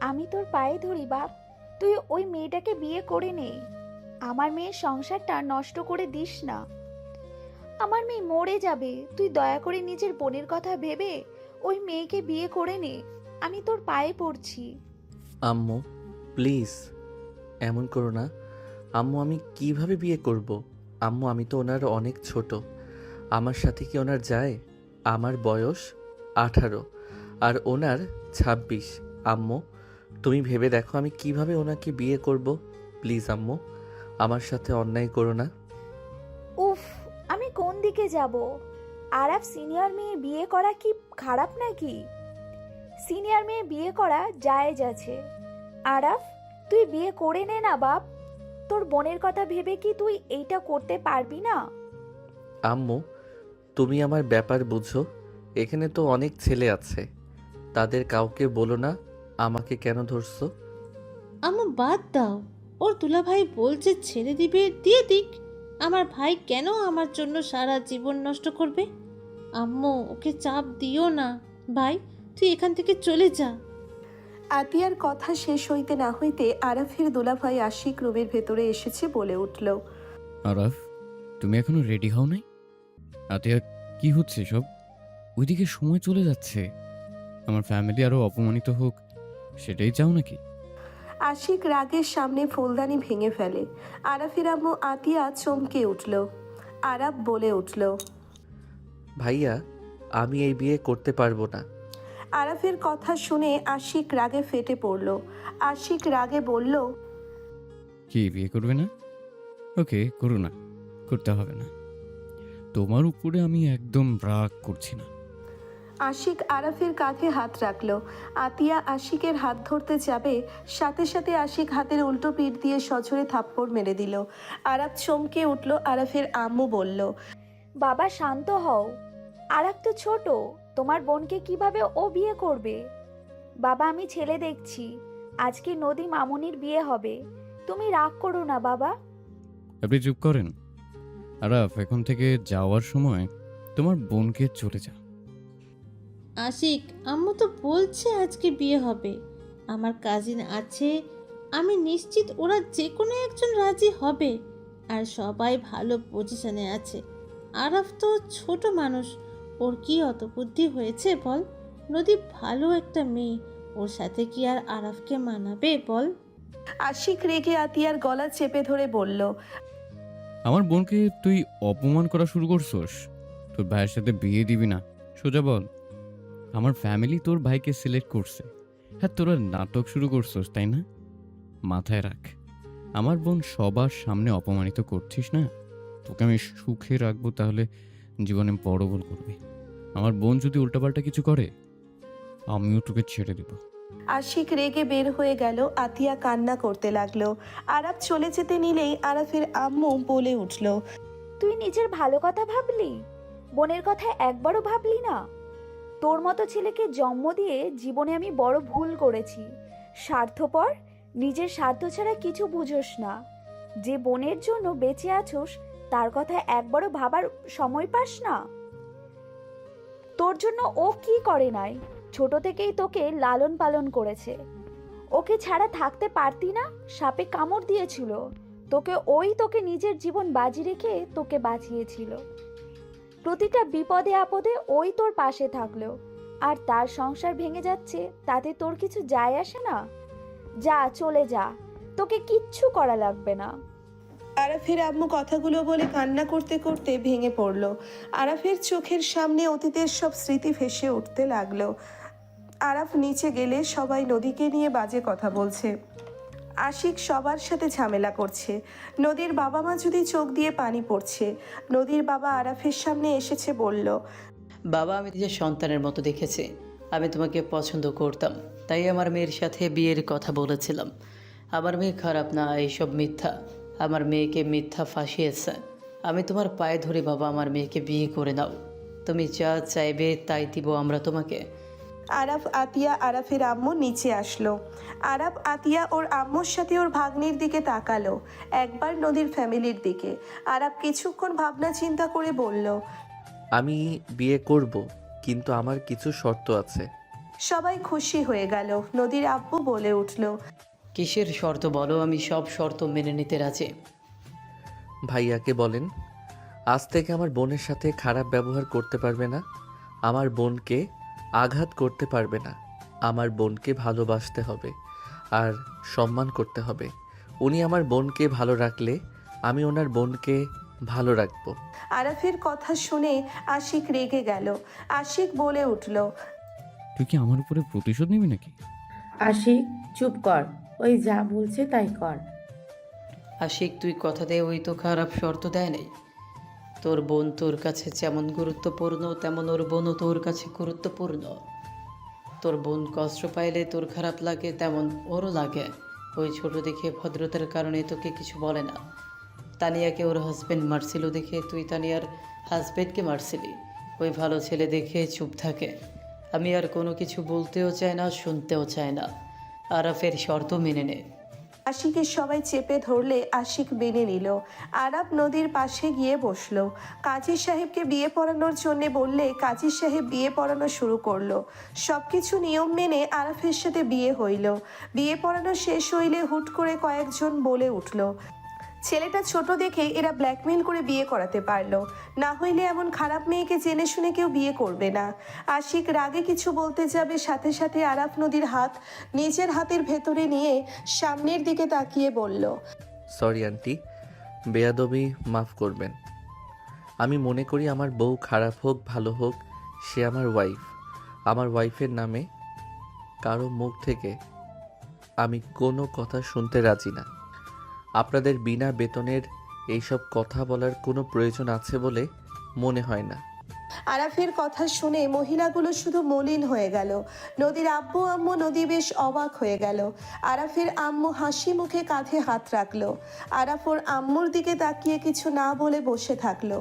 আমি তোর পায়ে ধরি বাপ, তুই ওই মেয়েটাকে বিয়ে করে নে। আমার মেয়ের সংসারটা নষ্ট করে দিস না। আমার মেয়ে মরে যাবে, তুই দয়া করে নিজের বোনের কথা ভেবে ওই মেয়েকে বিয়ে করে নে। আমি তোর পায়ে পড়ছি। আম্মু প্লিজ এমন করো না। আম্মু আমি কিভাবে বিয়ে করব? আম্মু আমি তো ওনার অনেক ছোট। আমার সাথে কি ওনার যায়? আমার বয়স 18 আর ওনার 26। আম্মু তুমি ভেবে দেখো আমি কিভাবে ওনাকে বিয়ে করব। প্লিজ আম্মু আমার সাথে অন্যায় করো না। উফ, আমি কোন দিকে যাব? আরাফ, সিনিয়র মেয়ে বিয়ে করা কি খারাপ নাকি? সিনিয়র মেয়ে বিয়ে করা জায়েজ আছে। আরাফ, তুই বিয়ে করে নে না বাপ। তোর বোনের কথা ভেবে কি তুই এইটা করতে পারবি না? আম্মু তুমি আমার ব্যাপার বুঝো। এখানে তো অনেক ছেলে আছে, তাদের কাউকে বলো না আমাকে কেন ধরছো। আম্মু বাদ দাও, ওর দুলাভাই বলছে ছেড়ে দিবে, দিয়ে দিক। আমার ভাই কেন আমার জন্য সারা জীবন নষ্ট করবে? আম্মু ওকে চাপ দিও না। ভাই তুই এখান থেকে চলে যা। আতিয়ার কথা শেষ হইতে না হইতে আরাফের দুলাভাই আশিক রুমের ভেতরে এসেছে বলে উঠল। আরাফ, তুমি এখনো রেডি হও নাই? আতিয়া, কি হচ্ছে সব? ওইদিকে সময় চলে যাচ্ছে। আমার ফ্যামিলি আরো অপমানিত হোক, সেটাই চাও নাকি? আশিক রাগের সামনে ফুলদানি ভেঙে ফেলে। আরাফের আম্মু আতিয়া চমকে উঠল। আরাফ বলে উঠল, ভাইয়া আমি এই বিয়ে করতে পারবো না। আরাফের কথা শুনে আশিক রাগে ফেটে পড়ল। আশিক রাগে বলল, কি বিয়ে করবে না? ওকে, করো না, করতে হবে না। তোমার উপরে আমি একদম রাগ করছি না। আশিক আরাফের কাঁধে হাত রাখল। আতিয়া আশিকের হাত ধরতে যাবে, সাথে সাথে আশিক হাতের উল্টো পিঠ দিয়ে সজোরে থাপ্পড় মেরে দিল। আরাফ চমকে উঠল। আরাফের আম্মু বলল, বাবা শান্ত হও। আরাফ তো ছোট, তোমার বোনকে কিভাবে ও বিয়ে করবে? বাবা আমি ছেলে দেখছি, আজকে নদী মামুনির বিয়ে হবে। তুমি রাগ করো না বাবা। আপনি চুপ করেন। আরাফ, এখন থেকে যাওয়ার সময় তোমার বোনকে চলে যা। আশিক, আম্মু তো বলছে আজকে বিয়ে হবে। আমার কাজিন আছে, আমি নিশ্চিত ওরা যে কোনো একজন রাজি হবে। আর সবাই ভালো পজিশনে আছে। আরাফ তো ছোট মানুষ, ওর কি অত বুদ্ধি হয়েছে বল? নদী ভালো একটা মেয়ে, ওর সাথে কি আর আরাফকে মানাবে বল? আশিক রেগে আতিয়ার গলা চেপে ধরে বলল, আমার বোনকে তুই অপমান করা শুরু করছস? তোর ভাইয়ের সাথে বিয়ে দিবি না, সোজা বল। আমার ফ্যামিলি তোর ভাইকে সিলেক্ট করছে। হ্যাঁ, তোরা নাটক শুরু করছস তাই না? মাথায় রাখ, আমার বোন সবার সামনে অপমানিত করছিস না। তোকে আমি সুখে রাখবো, তাহলে জীবনে বড় ভুল করবি। আমার বোন যদি উল্টাপাল্টা কিছু করে, আমিও তোকে ছেড়ে দেব। আশিক রেগে বের হয়ে গেল। আতিয়া কান্না করতে লাগলো। আরাফ চলে যেতে নিলেই আরাফের আম্মু বলে উঠল, তুই নিজের ভালো কথা ভাবলি, বোনের কথা একবারও ভাবলি না? তোর মতো ছেলেকে জন্ম দিয়ে জীবনে আমি বড় ভুল করেছি। স্বার্থপর, নিজের স্বার্থ ছাড়া কিছু বুঝোস না। যে বোনের জন্য বেঁচে আছোস তার কথা একবারও ভাবার সময় পাস না? তোর জন্য ও কি করে নাই? ছোট থেকেই তোকে লালন পালন করেছে। ওকে ছাড়া থাকতে পারতি না? সাপে কামড় দিয়েছিল তোকে নিজের জীবন বাজি রেখে তোকে বাঁচিয়েছিল। প্রতিটা বিপদে আপদে ওই তোর পাশে থাকলো, আর তার সংসার ভেঙে যাচ্ছে তাতে তোর কিছু যায় আসে না? যা, চলে যা, তোকে কিচ্ছু করা লাগবে না। আরাফের আম্মু কথাগুলো বলে কান্না করতে করতে ভেঙে পড়ল। আরাফের চোখের সামনে অতীতের সব স্মৃতি ভেসে উঠতে লাগলো। আরাফ নিচে গেলে সবাই নদীকে নিয়ে বাজে কথা বলছে। আশিক সবার সাথে ঝামেলা করছে। নদীর বাবা মা যদি চোখ দিয়ে পানি পড়ছে। নদীর বাবা আরাফের সামনে এসেছে, বলল, বাবা, আমি নিজের সন্তানের মতো দেখেছি। আমি তোমাকে পছন্দ করতাম, তাই আমার মেয়ের সাথে বিয়ের কথা বলেছিলাম। আমার মেয়ে খারাপ না, এইসব মিথ্যা। আমার মেয়েকে মিথ্যা ফাঁসিয়েছে। আমি তোমার পায়ে ধরে বাবা, আমার মেয়েকে বিয়ে করে নাও। তুমি যা চাইবে তাই দিব আমরা তোমাকে। আরাফ, আতিয়া, আরাফের আম্মু নিচে আসলো। আরাফ, আতিয়া ওর আম্মুর সাথে ওর ভাগ্নির দিকে তাকালো, একবার নদীর ফ্যামিলির দিকে। আরাফ কিছুক্ষণ ভাবনা চিন্তা করে বলল, আমি বিয়ে করব, কিন্তু আমার কিছু শর্ত আছে। সবাই খুশি হয়ে গেল। নদীর আব্বু বলে উঠল, কিসের শর্ত বলো, আমি সব শর্ত মেনে নিতে রাজি। ভাইয়াকে বলেন আজ থেকে আমার বোনের সাথে খারাপ ব্যবহার করতে পারবে না, আমার বোনকে আঘাত করতে পারবে না, আমার বোনকে ভালোবাসতে হবে আর সম্মান করতে হবে। উনি আমার বোনকে ভালো রাখলে আমি ওনার বোনকে ভালো রাখবো। আরাফের কথা শুনে আশিক রেগে গেল। আশিক বলে উঠল, তুই কি আমার উপরে প্রতিশোধ নিবি নাকি? আশিক চুপ কর, ওই যা বলছে তাই কর। আশিক তুই কথা দে, ওই তো খারাপ শর্ত দেয় নাই। তোর বোন তোর কাছে যেমন গুরুত্বপূর্ণ তেমন ওর বোনও তোর কাছে গুরুত্বপূর্ণ। তোর বোন কষ্ট পাইলে তোর খারাপ লাগে তেমন ওরও লাগে। ওই ছোট দেখে ভদ্রতার কারণে তোকে কিছু বলে না। তানিয়াকে ওর হাজব্যান্ড মারছিল দেখে তুই তানিয়ার হাজব্যান্ডকে মারছিলি। ওই ভালো ছেলে দেখে চুপ থাকে। আমি আর কোনো কিছু বলতেও চাই না, শুনতেও চাই না। আরাফের শর্ত মেনে নে। আশিকের সবাই চেপে ধরলে আশিক মেনে নিল। আরাফ নদীর পাশে গিয়ে বসলো। কাজী সাহেবকে বিয়ে পড়ানোর জন্য বললে কাজী সাহেব বিয়ে পড়ানো শুরু করলো। সবকিছু নিয়ম মেনে আরাফের সাথে বিয়ে হইল। বিয়ে পড়ানো শেষ হইলে হুট করে কয়েকজন বলে উঠল, ছেলেটা ছোট দেখে এরা ব্ল্যাকমেল করে বিয়ে করাতে পারলো, না হইলে এমন খারাপ মেয়েকে জেনে শুনে কেউ বিয়ে করবে না। আশিক রাগে কিছু বলতে যাবে, সাথে সাথে আরাফ নদীর হাত নিজের হাতের ভেতরে নিয়ে সামনের দিকে তাকিয়ে বলল, সরি আন্টি, বেয়াদবি মাফ করবেন। আমি মনে করি আমার বউ খারাপ হোক ভালো হোক সে আমার ওয়াইফ। আমার ওয়াইফের নামে কারো মুখ থেকে আমি কোনো কথা শুনতে রাজি না। আপনাদের বিনা বেতনের এইসব কথা বলার কোনো প্রয়োজন আছে বলে মনে হয় না। আরাফের কথা শুনে মহিলাগুলো শুধু মলিন হয়ে গেল। নদীর আব্বু আম্মু নদী বেশ অবাক হয়ে গেল। আরাফের আম্মু হাসি মুখে কাঁধে হাত রাখলো। আরাফ ওর আম্মুর দিকে তাকিয়ে কিছু না বলে বসে থাকলো।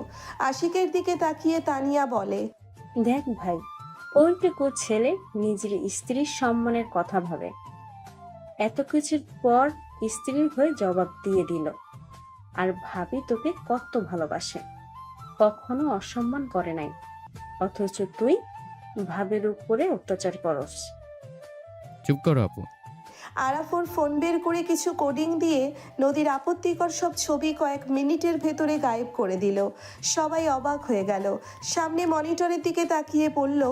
আশিকের দিকে তাকিয়ে তানিয়া বলে, দেখ ভাই, ওইটুকু ছেলে নিজের স্ত্রীর সম্মানের কথা ভাবে, এত কিছুর পর স্ত্রীর হয়ে জবাব দিয়ে দিল। আর ভাবি তোকে কত ভালোবাসে, কখনো অসম্মান করে নাই, অথচ তুই ভাবির উপরে অত্যাচার করস। চুপ করো আপু। আরাফ ওর ফোন বের করে কিছু কোডিং দিয়ে নদীর আপত্তিকর সব ছবি কয়েক মিনিটের ভেতরে গায়েব করে দিল। সবাই অবাক হয়ে গেল। সামনে মনিটরের দিকে তাকিয়ে বলল,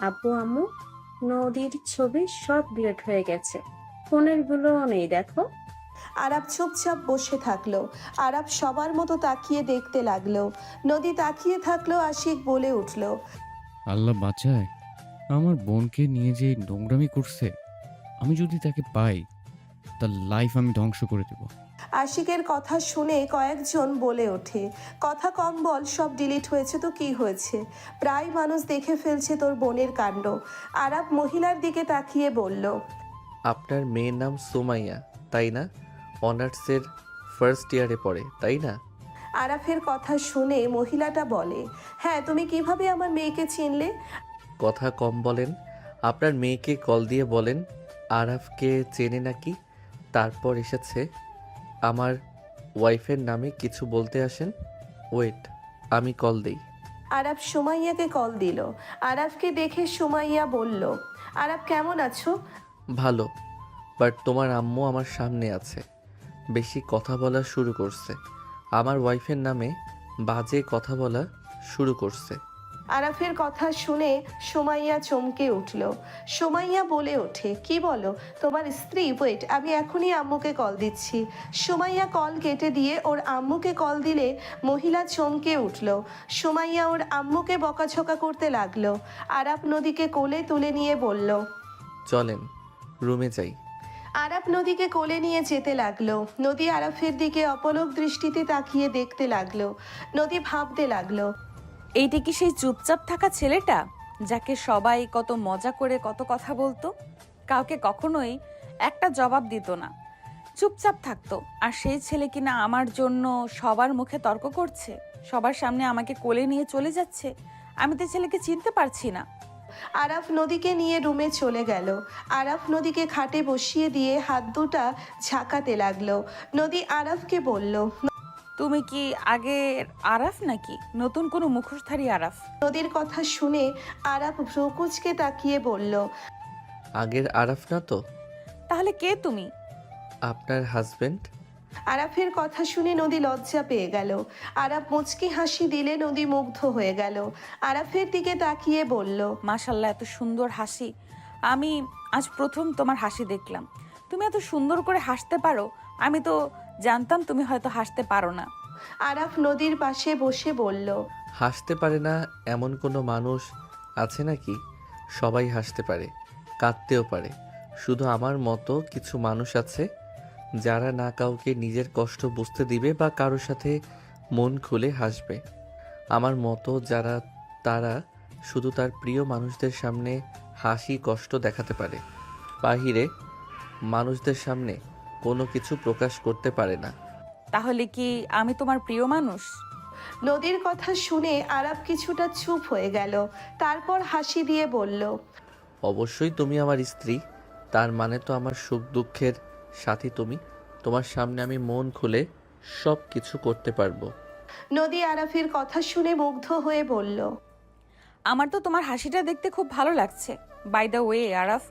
আব্বু আম্মু, নদীর ছবি সব ডিলিট হয়ে গেছে, ফোনের গুলোও নেই দেখো। আরাফ চুপচাপ বসে থাকলো। আরাফ সবার মতো তাকিয়ে দেখতে লাগলো। নদী তাকিয়ে থাকলো। আশিক বলে উঠল, আল্লাহ বাঁচায়, আমার বোনকে নিয়ে যে নোংরামি করছে, আমি যদি তাকে পাই তার লাইফ আমি ধ্বংস করে দেব। আশিকের কথা শুনে কয়েকজন বলে ওঠে, কথা কম বল, সব ডিলিট হয়েছে তো কি হয়েছে, প্রায় মানুষ দেখে ফেলছে তোর বোনের কাণ্ড। আরাফ মহিলার দিকে তাকিয়ে বলল, আপনার মেয়ের নাম সুমাইয়া তাই না? অনার্সের ফার্স্ট ইয়ারে পড়ে তাই না? আরাফের কথা শুনে মহিলাটা বলে, হ্যাঁ, তুমি কিভাবে আমার মেয়েকে চিনলে? কথা কম বলেন, আপনার মেয়েকে কল দিয়ে বলেন আরাফকে চেনে নাকি, তারপর এসেছে আমার ওয়াইফের নামে কিছু বলতে আসেন। ওয়েট, আমি কল দেই। আরাফ সুমাইয়াকে কল দিল। আরাফকে দেখে সুমাইয়া বলল, আরাফ কেমন আছো? ভালো, বাট তোমার আম্মু আমার সামনে আছে, বেশি কথা বলা শুরু করছে, আমার ওয়াইফের নামে বাজে কথা বলা শুরু করছে। আরাফের কথা শুনে সুমাইয়া চমকে উঠল। সুমাইয়া বলে ওঠে, কি বলো, তোমার স্ত্রী? ওয়েট, আমি এখনই আম্মুকে কল দিচ্ছি। সুমাইয়া কল কেটে দিয়ে ওর আম্মুকে কল দিলে মহিলা চমকে উঠল। সুমাইয়া ওর আম্মুকে বকাঝকা করতে লাগলো। আরাফ নদীকে কোলে তুলে নিয়ে বলল, চলেন রুমে যাই। আরাফ নদীকে কোলে নিয়ে যেতে লাগলো। নদী আরাফের দিকে অপলক দৃষ্টিতে তাকিয়ে দেখতে লাগলো। নদী ভাবতে লাগলো, এইটা কি সেই চুপচাপ থাকা ছেলেটা যাকে সবাই কত মজা করে কত কথা বলতো, কাউকে কখনোই একটা জবাব দিত না, চুপচাপ থাকতো? আর সেই ছেলে কিনা আমার জন্য সবার মুখে তর্ক করছে, সবার সামনে আমাকে কোলে নিয়ে চলে যাচ্ছে। আমি তো ছেলেকে চিনতে পারছি না। আরাফ নদীকে নিয়ে রুমে চলে গেল। আরাফ নদীকে খাটে বসিয়ে দিয়ে হাত দুটা ঝাঁকাতে লাগলো। নদী আরাফকে বলল, তুমি কি আগের আরাফ নাকি নতুন কোনো মুখোশধারী আরাফ? নদীর কথা শুনে আরাফ ভ্রুকুচকে তাকিয়ে বলল, আগের আরাফ না তো? তাহলে কে তুমি? আপনার হাজবেন্ড। আরাফের কথা শুনে নদী লজ্জা পেয়ে গেল। আরাফ মুচকি হাসি দিলে নদী মুগ্ধ হয়ে গেল। আরাফের দিকে তাকিয়ে বলল, মাশাল্লাহ, এত সুন্দর হাসি। আমি আজ প্রথম তোমার হাসি দেখলাম। তুমি এত সুন্দর করে হাসতে পারো। আমি তো জানতাম তুমি হয়তো হাসতে পারো না। আরাফ নদীর পাশে বসে বলল, হাসতে পারে না এমন কোনো মানুষ আছে নাকি? সবাই হাসতে পারে, কাঁদতেও পারে। শুধু আমার মতো কিছু মানুষ আছে যারা না কাউকে নিজের কষ্ট বুঝতে দিবে বা কারোর সাথে মন খুলে হাসবে। আমার মতো যারা, তারা শুধু তার প্রিয় মানুষদের সামনে হাসি কষ্ট দেখাতে পারে, বাহিরে মানুষদের সামনে কোনো কিছু প্রকাশ করতে পারে না। তাহলে কি আমি তোমার প্রিয় মানুষ? নদীর কথা শুনে আরাফ কিছুটা চুপ হয়ে গেল। তারপর হাসি দিয়ে বলল, অবশ্যই তুমি আমার স্ত্রী, তার মানে তো আমার সুখ দুঃখের সাথী তুমি। তোমার সামনে আমি মন খুলে সব কিছু করতে পারবো। নদী আরাফের কথা শুনে মুগ্ধ হয়ে বলল, আমার তো তোমার হাসিটা দেখতে খুব ভালো লাগছে। বাই দ্য ওয়ে আরাফ,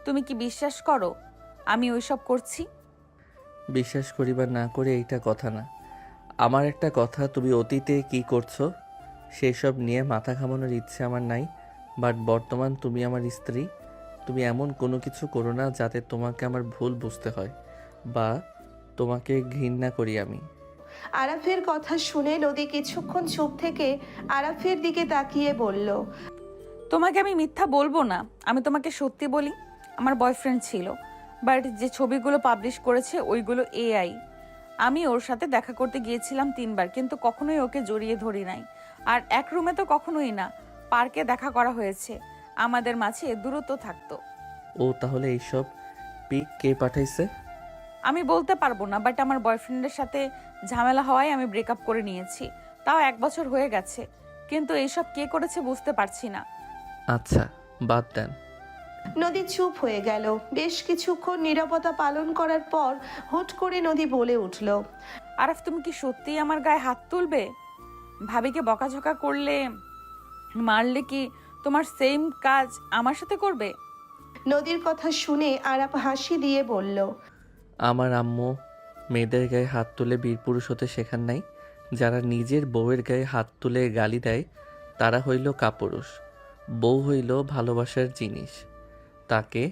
তুমি কি বিশ্বাস করো আমি ওইসব করছি? বিশ্বাস করি বা না করে এইটা কথা না। আমার একটা কথা, তুমি অতীতে কি করছো সেই সব নিয়ে মাথা ঘামানোর ইচ্ছে আমার নাই। বাট বর্তমান তুমি আমার স্ত্রী, তুমি এমন কোনো কিছু করো না যাতে তোমাকে আমার ভুল বুঝতে হয় বা তোমাকে ঘৃণা করি আমি। আরাফের কথা শুনে নদী কিছুক্ষণ চুপ থেকে আরাফের দিকে তাকিয়ে বলল, তোমাকে আমি মিথ্যা বলবো না, আমি তোমাকে সত্যি বলি। আমার বয়ফ্রেন্ড ছিল, বাট যে ছবিগুলো পাবলিশ করেছে ওইগুলো এআই। আমি ওর সাথে দেখা করতে গিয়েছিলাম 3বার, কিন্তু কখনোই ওকে জড়িয়ে ধরি নাই। আর এক রুমে তো কখনোই না, পার্কে দেখা করা হয়েছে। আমাদের মাঝে দূরত্ব থাকতো। ও তাহলে এইসব পিক কে পাঠাইছে? আমি বলতে পারবো না, বাট আমার বয়ফ্রেন্ডের সাথে ঝামেলা হওয়ায় আমি ব্রেকআপ করে নিয়েছি। তাও 1 বছর হয়ে গেছে, কিন্তু এইসব কে করেছে বুঝতে পারছি না। আচ্ছা, বাদ দেন। নদী চুপ হয়ে গেল। বেশ কিছুক্ষণ নীরবতা পালন করার পর হুট করে নদী বলে উঠল, আরাফ, তুমি কি সত্যিই আমার গায়ে হাত তুলবে? ভাবিকে বকাঝকা করলে, মারলে কি তোমার সেম কাজ আমার সাথে করবে? নদীর কথা শুনে আরাফ হাসি দিয়ে বলল, আমার আম্মু মেয়েদের গায়ে হাত তুলে বীরপুরুষ হতে শেখান নাই। যারা নিজের বউয়ের গায়ে হাত তুলে গালি দেয় তারা হইল কাপুরুষ। বউ হইল ভালোবাসার জিনিস, তাকে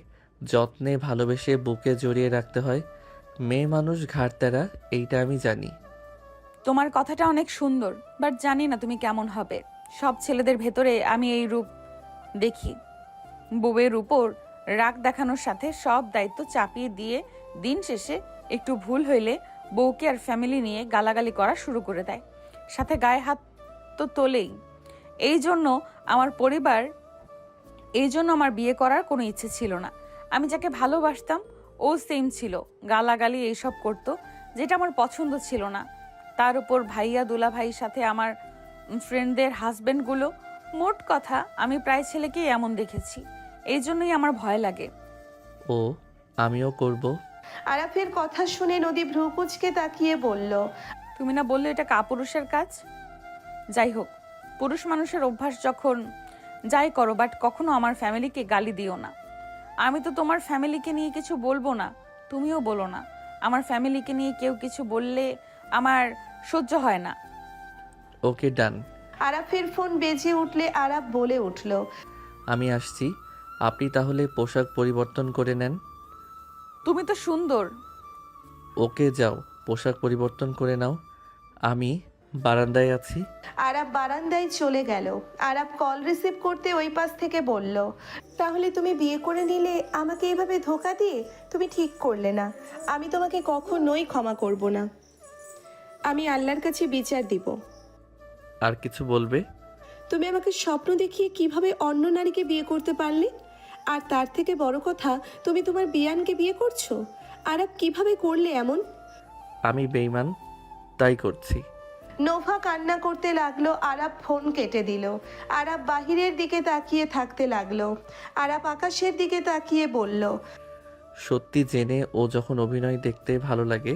যত্নে ভালোবেসে বুকে জড়িয়ে রাখতে হয়। মেয়ে মানুষ ঘাড়তেরা, এইটা আমি জানি। তোমার কথাটা অনেক সুন্দর, বাট জানি না তুমি কেমন হবে। সব ছেলেদের ভেতরে আমি এই রূপ দেখি, বউয়ের উপর রাগ দেখানোর সাথে সব দায়িত্ব চাপিয়ে দিয়ে দিন শেষে একটু ভুল হইলে বউকে আর ফ্যামিলি নিয়ে গালাগালি করা শুরু করে দেয়, সাথে গায়ে হাত তো তোলেই। এই জন্য আমার বিয়ে করার কোনো ইচ্ছে ছিল না। আমি যাকে ভালোবাসতাম ও সেম ছিল, গালাগালি এইসব করতো, যেটা আমার পছন্দ ছিল না। তার উপর ভাইয়া দুলা ভাইয়ের সাথে আমার ফ্রেন্ডদের হাজবেন্ডগুলো, মোট কথা আমি প্রায় ছেলেকেই এমন দেখেছি। এই জন্যই আমার ভয় লাগে। ও, আমিও করব। আরাফের কথা শুনে নদী ভ্রুকুচকে তাকিয়ে বলল, তুমি না বললে এটা কাপুরুষের কাজ? যাই হোক, পুরুষ মানুষের অভ্যাস যখন যাই করো, বাট কখনো আমার ফ্যামিলিকে গালি দিও না। আমি তো তোমার ফ্যামিলিকে নিয়ে কিছু বলবো না, তুমিও বলো না। আমার ফ্যামিলিকে নিয়ে কেউ কিছু বললে আমার সহ্য হয় না। ওকে, ডান। আরাফের ফোন বেজে উঠলে আরাফ বলে উঠল, আমি আসছি, আপনি তাহলে পোশাক পরিবর্তন করে নেন। তুমি তো সুন্দর। ওকে, যাও পোশাক পরিবর্তন করে নাও, আমি বারান্দায় আছি। আরাফ বারান্দায় চলে গেল। আরাফ কল রিসিভ করতে ওই পাশ থেকে বলল, তাহলে তুমি বিয়ে করে নিলে আমাকে এভাবে ধোকা দিয়ে? তুমি ঠিক করলে না। আমি তোমাকে কখনোই ক্ষমা করব না। আমি আল্লাহর কাছে বিচার দিব। আর কিছু বলবে? তুমি আমাকে স্বপ্ন দেখিয়ে কিভাবে অন্য নারীকে বিয়ে করতে পারলে? আর তার থেকে বড় কথা, তুমি তোমার বিয়ানকে বিয়ে করছো। আরাফ, কিভাবে করলে এমন? আমি বেঈমান, তাই করছি। নোভা কান্না করতে লাগলো। আরাফ ফোন কেটে দিল। আরাফ বাহিরের দিকে তাকিয়ে থাকতে লাগলো। আরাফ আকাশের দিকে তাকিয়ে বলল, সত্যি জেনে ও যখন অভিনয় দেখতে ভালো লাগে,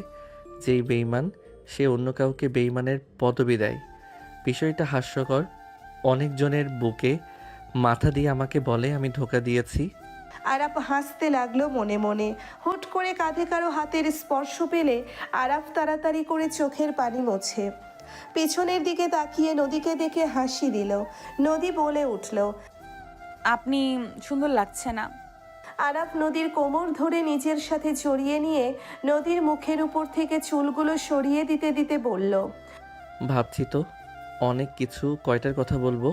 যেই বেঈমান সে অন্য কাউকে বেইমানের পদবি দেয়। বিষয়টা হাস্যকর। অনেকজনের বুকে মাথা দিয়ে আমাকে বলে আমি ধোঁকা দিয়েছি। আরাফ হাসতে লাগলো মনে মনে। হুট করে কাঁধে কারো হাতের স্পর্শ পেলে আরাফ তাড়াতাড়ি করে চোখের পানি মোছে। পিছনের দিকে তাকিয়ে নদীকে দেখে হাসি দিল। নদী বলে উঠল। আপনি সুন্দর লাগছে না। আরাফ নদীর কোমর ধরে নিজের সাথে জড়িয়ে নিয়ে নদীর মুখের উপর থেকে চুলগুলো সরিয়ে দিতে দিতে বলল। ভাবছি তো অনেক কিছু, কয়টার কথা বলবো?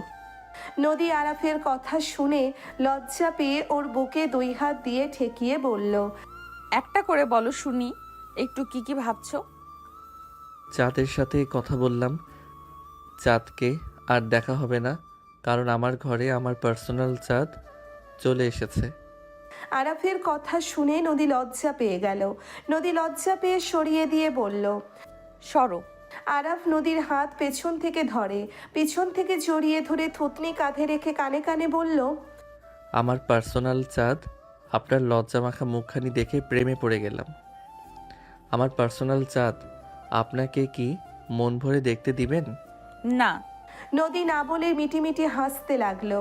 নদী আরাফের কথা শুনে লজ্জা পেয়ে ওর বুকে 2 হাত দিয়ে ঠেকিয়ে বলল। একটা করে বলো শুনি, একটু কি কি ভাবছো? চাঁদের সাথে কথা বললাম। চাঁদকে আর দেখা হবে না, কারণ আমার ঘরে আমার পার্সোনাল চাঁদ চলে এসেছে। আরাফের কথা শুনে নদী লজ্জা পেয়ে গেল। নদী লজ্জা পেয়ে সরিয়ে দিয়ে বলল। সরো। আরাফ নদীর হাত পেছন থেকে ধরে, পিছন থেকে জড়িয়ে ধরে থুতনি কাঁধে রেখে কানে কানে বলল। আমার পার্সোনাল চাঁদ, আপনার লজ্জামাখা মুখখানি দেখে প্রেমে পড়ে গেলাম। আমার পার্সোনাল চাঁদ, আপনাকে কি মন ভরে দেখতে দিবেন? না। নদী না বলে মিটিমিটি হাসতে লাগলো।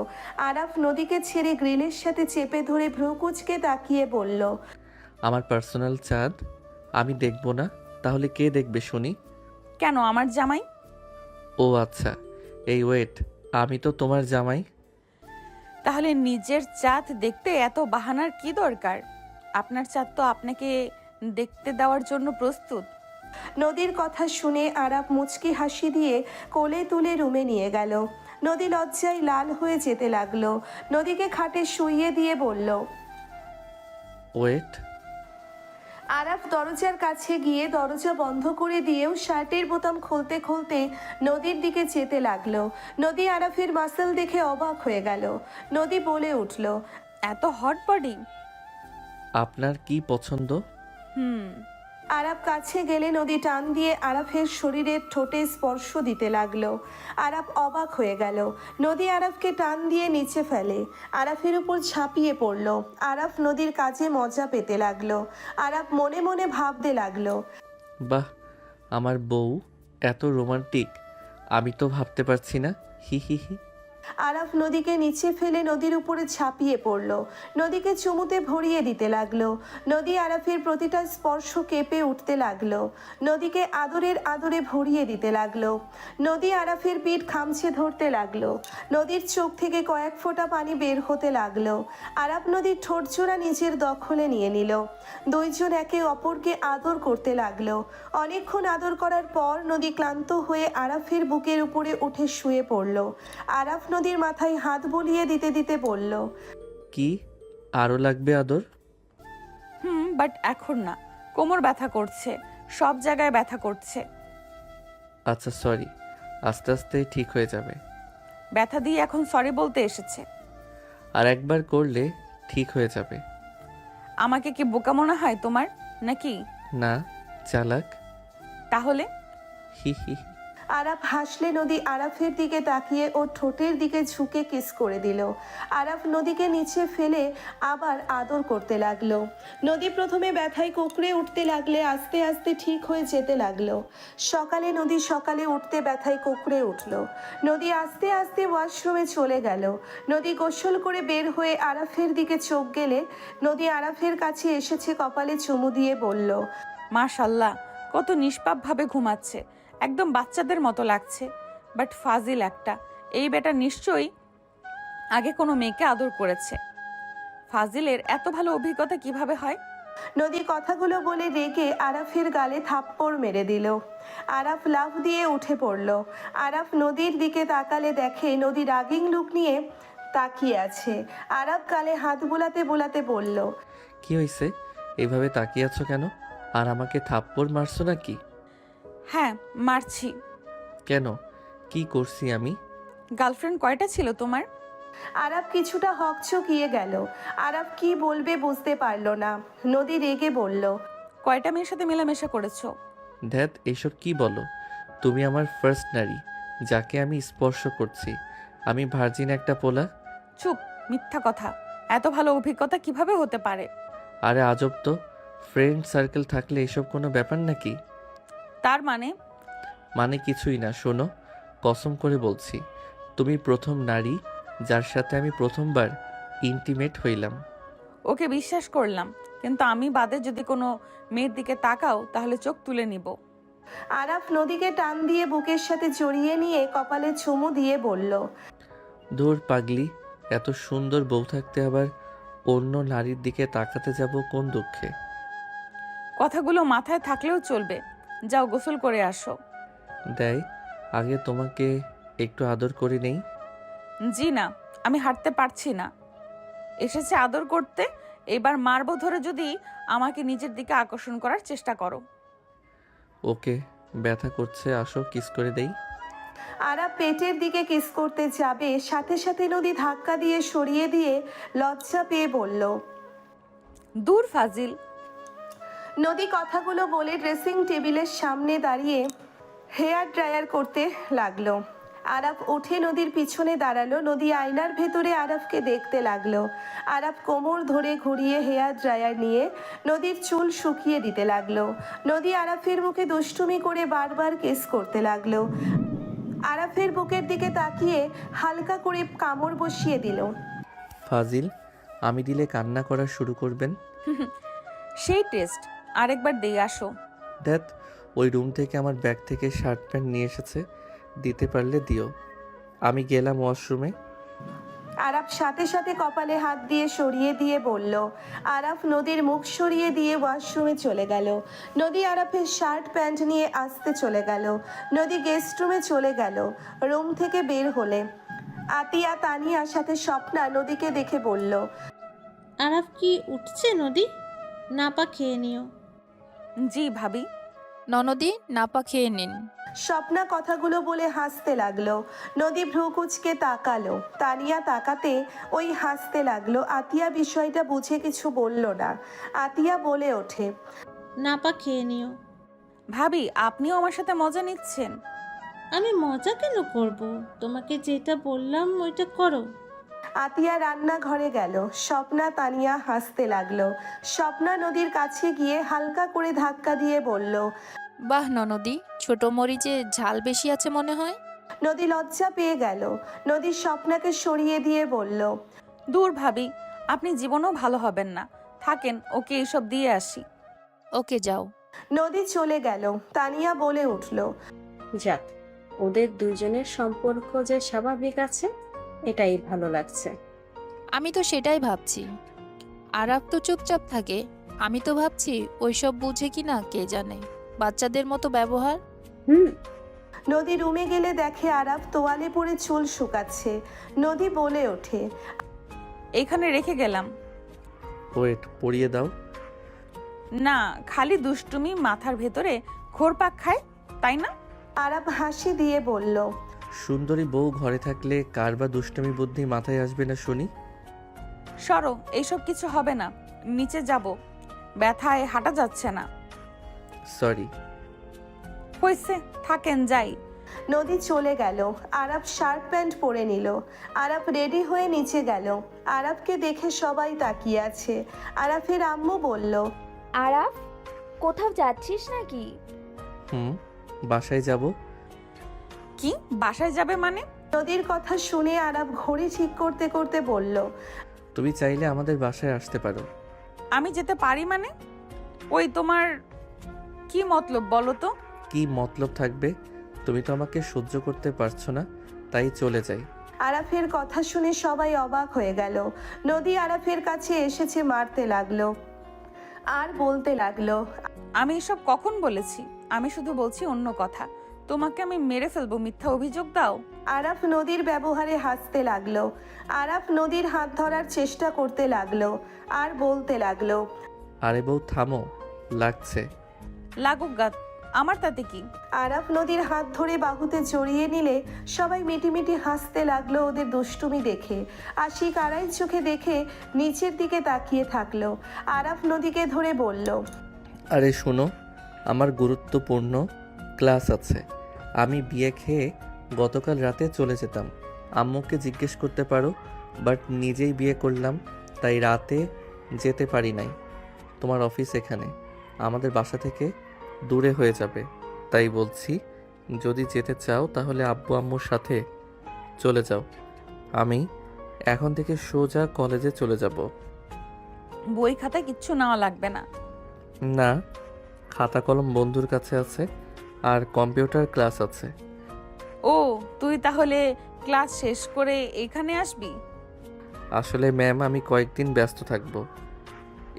আরাফ নদীকে ছেড়ে গ্রিলের সাথে চেপে ধরে ভ্রু কুঁচকে তাকিয়ে বলল। আমার পার্সোনাল চাঁদ আমি দেখব না, তাহলে কে দেখবে শুনি? কেন, আমার জামাই? ও আচ্ছা, এই ওয়েট, আমি তো তোমার জামাই। তাহলে নিজের চাঁদ দেখতে এত বাহানার কি দরকার? আপনার চাঁদ তো আপনাকে দেখতে দেওয়ার জন্য প্রস্তুত। নদীর কথা শুনে আরাফ মুচকি হাসি দিয়ে কোলে তুলে রুমে নিয়ে গেল। নদী লজ্জায় লাল হয়ে যেতে লাগলো। নদীকে খাটে শুইয়ে দিয়ে বলল। ওয়েট। আরাফ দরজার কাছে গিয়ে দরজা বন্ধ করে দিয়েও শার্টের বোতাম খুলতে খুলতে নদীর দিকে যেতে লাগলো। নদী আরাফের মাসল দেখে অবাক হয়ে গেল। নদী বলে উঠল। এত হট বডি। আপনার কি পছন্দ? আরাফ কাছে গেলে নদী টান দিয়ে আরাফের শরীরের ঠোঁটে স্পর্শ দিতে লাগলো। আরাফ অবাক হয়ে গেল। নদী আরাফকে টান দিয়ে নিচে ফেলে, আরাফের উপর ঝাঁপিয়ে পড়ল। আরাফ নদীর কাজে মজা পেতে লাগলো। আরাফ মনে মনে ভাবতে লাগলো। বাহ, আমার বউ এত রোমান্টিক, আমি তো ভাবতে পারছি না। হি হি হি। আরাফ নদীকে নিচে ফেলে নদীর উপরে ঝাঁপিয়ে পড়ল। নদীকে চুমুতে ভরিয়ে দিতে লাগলো। নদী আরাফের প্রতিটা স্পর্শ কেঁপে উঠতে লাগলো। নদীকে আদরের আদরে ভরিয়ে দিতে লাগলো। নদী আরাফের পিঠ খামছে ধরতে লাগলো। নদীর চোখ থেকে কয়েক ফোঁটা পানি বের হতে লাগলো। আরাফ নদীর ঠোঁটজোড়া নিজের দখলে নিয়ে নিল। দুইজন একে অপরকে আদর করতে লাগলো। অনেকক্ষণ আদর করার পর নদী ক্লান্ত হয়ে আরাফের বুকের উপরে উঠে শুয়ে পড়ল। আরাফ নদীর মাথায় হাত বুলিয়ে দিতে দিতে বলল। কি আরো লাগবে আদর? বাট এখন না, কোমর ব্যথা করছে, সব জায়গায় ব্যথা করছে। আচ্ছা সরি, আস্তে আস্তে ঠিক হয়ে যাবে। ব্যথা দিয়ে এখন সরি বলতে এসেছে? আর একবার করলে ঠিক হয়ে যাবে। আমাকে কি বোকা মনে হয় তোমার নাকি? না, চালাক। তাহলে? হি হি। আরাফ হাসলে নদী আরাফের দিকে তাকিয়ে ওর ঠোঁটের দিকে ঝুঁকে কিস করে দিল। আরাফ নদীকে নিচে ফেলে আবার আদর করতে লাগলো। নদী প্রথমে ব্যথায় কুঁকড়ে উঠতে লাগলে আস্তে আস্তে ঠিক হয়ে যেতে লাগলো। নদী সকালে উঠতে ব্যথায় কুঁকড়ে উঠল। নদী আস্তে আস্তে ওয়াশরুমে চলে গেল। নদী গোসল করে বের হয়ে আরাফের দিকে চোখ গেলে নদী আরাফের কাছে এসেছে, কপালে চুমু দিয়ে বলল। মাশাল্লাহ, কত নিষ্পাপভাবে ঘুমাচ্ছে, একদম বাচ্চাদের মতো লাগছে। বাট ফাজিল একটা, এই বেটা নিশ্চয়ই আগে কোনো মেয়েকে আদর করেছে। ফাজিলের এত ভালো অভিজ্ঞতা কিভাবে হয়? নদী কথাগুলো বলে রেগে আরাফের গালে থাপ্পড় মেরে দিল। আরাফ লাফ দিয়ে উঠে পড়ল। আরাফ নদীর দিকে তাকালে দেখে নদী রাগিং লুক নিয়ে তাকিয়ে আছে। আরাফ গালে হাত বুলাতে বুলাতে বলল। কি হয়েছে, এভাবে তাকিয়ে আছো কেন? আর আমাকে থাপ্পড় মারছো নাকি? হ্যাঁ, মারছি। কেন, কি করছি আমি? গার্লফ্রেন্ড কয়টা ছিল তোমার? আরাফ কিছুটা হকচকিয়ে গেল। আরাফ কি বলবে বুঝতে পারল না। নদী রেগে বলল। কয়টা মেয়ের সাথে মেলামেশা করেছো? ধ্যাত, এইসব কি বলো? তুমি আমার ফার্স্ট নারী, যাকে আমি স্পর্শ করছি। আমি ভার্জিন একটা পোলা। চুপ, মিথ্যা কথা। এত ভালো অভিজ্ঞতা কিভাবে হতে পারে? আরে আজব তো, ফ্রেন্ড সার্কেল থাকলে এসব কোনো ব্যাপার নাকি? তার মানে? মানে কিছুই না, শোনো, কসম করে বলছি, তুমি প্রথম নারী যার সাথে আমি প্রথমবার ইন্টিমেট হইলাম। ওকে বিশ্বাস করলাম, কিন্তু আমি বাদে যদি কোনো মেয়ের দিকে তাকাও তাহলে চোখ তুলে নিব। আরাফ নদীকে টান দিয়ে বুকের সাথে জড়িয়ে নিয়ে কপালে চুমু দিয়ে বলল, দূর পাগলি, এত সুন্দর বউ থাকতে আবার অন্য নারীর দিকে তাকাতে যাব কোন দুঃখে? কথাগুলো মাথায় থাকলেও চলবে। যাও গোসল করে আসো। দেয়, আগে তোমাকে একটু আদর করে নেই। জি না, আমি হাঁটতে পারছি না। এসেছে আদর করতে, এবার মারবো ধরে যদি আমাকে নিজের দিকে আকর্ষণ করার চেষ্টা করো। ওকে, ব্যথা করছে, আসো কিস করে দেই। আরাফ পেটের দিকে কিস করতে যাবে, সাথে সাথে নদী ধাক্কা দিয়ে সরিয়ে দিয়ে লজ্জা পেয়ে বলল, দূর ফাজিল। নদী কথাগুলো বলে ড্রেসিং টেবিলের সামনে দাঁড়িয়ে হেয়ার ড্রায়ার করতে লাগলো। আরাফ উঠে নদীর পিছনে দাঁড়ালো। নদী আয়নার ভেতরে আরাফকে দেখতে লাগলো। আরাফ কোমর ধরে ঘুরিয়ে হেয়ার ড্রায়ার নিয়ে নদীর চুল শুকিয়ে দিতে লাগলো। নদী আরাফের মুখে দুষ্টুমি করে বারবার কিস করতে লাগলো। আরাফের বুকের দিকে তাকিয়ে হালকা করে কামড় বসিয়ে দিল। ফাজিল, আমি দিলে কান্না করা শুরু করবেন। সেই টেস্ট আরেকবার দিয়ে আসো। দেখ, ওই রুম থেকে আমার ব্যাগ থেকে শার্ট প্যান্ট নিয়ে এসেছে, দিতে পারলে দিও। আমি গেলাম ওয়াশরুমে। আরাফ সাথে সাথে কপালে হাত দিয়ে সরিয়ে দিয়ে বলল। আরাফ নদীর মুখ সরিয়ে দিয়ে ওয়াশরুমে চলে গেল। নদী আরাফের শার্ট প্যান্ট নিয়ে আসতে চলে গেল। নদী গেস্ট রুমে চলে গেল। রুম থেকে বের হলে আতিয়া, তানিয়ার সাথে স্বপ্না নদীকে দেখে বলল, আরাফ কি উঠছে নদী? নাপা খেয়ে নিও। জি ভাবি। ননদি, নাপা খেয়ে নিন। স্বপ্না কথাগুলো বলে হাসতে লাগলো। নদী ভ্রু কুচকে তাকালো। তানিয়া তাকাতে ওই হাসতে লাগলো। আতিয়া বিষয়টা বুঝে কিছু বলল না। আতিয়া বলে ওঠে, নাপা খেয়ে নিও। ভাবি, আপনিও আমার সাথে মজা নিচ্ছেন? আমি মজা কেন করব? তোমাকে যেটা বললাম ওইটা করো। আতিয়া রান্নাঘরে গেল। স্বপ্না, তানিয়া হাসতে লাগলো। স্বপ্না নদীর কাছে গিয়ে হালকা করে ধাক্কা দিয়ে বলল, বাহ ননদি, ছোট মরিচে ঝাল বেশি আছে মনে হয়। নদী লজ্জা পেয়ে গেল। নদী স্বপ্নাকে সরিয়ে দিয়ে বলল, দূর ভাবি, আপনি জীবনেও ভালো হবেন না। থাকেন, ওকে এইসব দিয়ে আসি। ওকে যাও। নদী চলে গেল। তানিয়া বলে উঠল, যাক, ওদের দুজনের সম্পর্ক যে স্বাভাবিক আছে এটাই ভালো লাগছে। আমি তো সেটাই ভাবছি। আরাফ তো চুপচাপ থাকে, আমি তো ভাবছি ওইসব বুঝে কি না কে জানে, বাচ্চাদের মতো ব্যবহার। নদী রুমে গেলে দেখে আরাফ তোয়ালে পরে চুল শুকাচ্ছে। নদী বলে ওঠে, এইখানে রেখে গেলাম। ওয়েট, পরিয়ে দাও। না, খালি দুষ্টুমি মাথার ভেতরে ঘোরপাক খায়, তাই না? আরাফ হাসি দিয়ে বলল, সুন্দরী বউ ঘরে থাকলে কার বা দুষ্টমি বুদ্ধি মাথায় আসবে না শুনি? সরো, এইসব কিছু হবে না। নিচে যাব, ব্যথায় হাঁটা যাচ্ছে না। সরি। হয়েছে, থাকেন, যাই। নদী চলে গেল। আরাফ শার্ট প্যান্ট পরে নিল। আরাফ রেডি হয়ে নিচে গেল। আরাফকে দেখে সবাই তাকিয়ে আছে। আরাফের আম্মু বলল, আরাফ, কোথাও যাচ্ছিস নাকি? বাসায় যাব। কি বাসায় যাবে মানে? নদীর কথা শুনে আরাফ ঘড়ি ঠিক করতে করতে বলল, তুমি চাইলে আমাদের বাসায় আসতে পারো। আমি যেতে পারি মানে? ওই তোমার কি মতলব বলো তো? কি মতলব থাকবে? তুমি তো আমাকে সহ্য করতে পারছো না, তাই চলে যাই। আরাফের কথা শুনে সবাই অবাক হয়ে গেল। নদী আরাফের কাছে এসেছে মারতে লাগলো আর বলতে লাগলো, আমি এসব কখন বলেছি? আমি শুধু বলছি অন্য কথা। তোমাকে আমি মেরে ফেলবো, মিথ্যা অভিযোগ দাও। আরাফ নদীর ব্যবহারে হাসতে লাগলো। আরাফ নদীর হাত ধরার চেষ্টা করতে লাগলো আর বলতে লাগলো, আরে বউ থামো, লাগছে। লাগুক গাত, আমার তাতে কি? আরাফ নদীর হাত ধরে বাহুতে জড়িয়ে নিলে সবাই মিটিমিটি হাসতে লাগলো ওদের দুষ্টুমি দেখে। আশিক আড়াই চোখে দেখে নিচের দিকে তাকিয়ে থাকলো। আরাফ নদীকে ধরে বলল, আরে শোনো, আমার গুরুত্বপূর্ণ ক্লাস আছে। আমি বিয়ে খেয়ে গতকাল রাতে চলে যেতাম। আম্মুকে জিজ্ঞেস করতে পারো, বাট নিজেই বিয়ে করলাম, তাই রাতে যেতে পারি নাই। তোমার অফিস এখানে, আমাদের বাসা থেকে দূরে হয়ে যাবে, তাই বলছি, যদি যেতে চাও তাহলে আব্বু আম্মুর সাথে চলে যাও। আমি এখন থেকে সোজা কলেজে চলে যাব। বই খাতা কিচ্ছু নেওয়া লাগবে না। না, খাতা কলম বন্ধুর কাছে আছে, আর কম্পিউটার ক্লাস আছে। ও, তুই তাহলে ক্লাস শেষ করে এখানে আসবি? আসলে ম্যাম, আমি কয়েকদিন ব্যস্ত থাকব,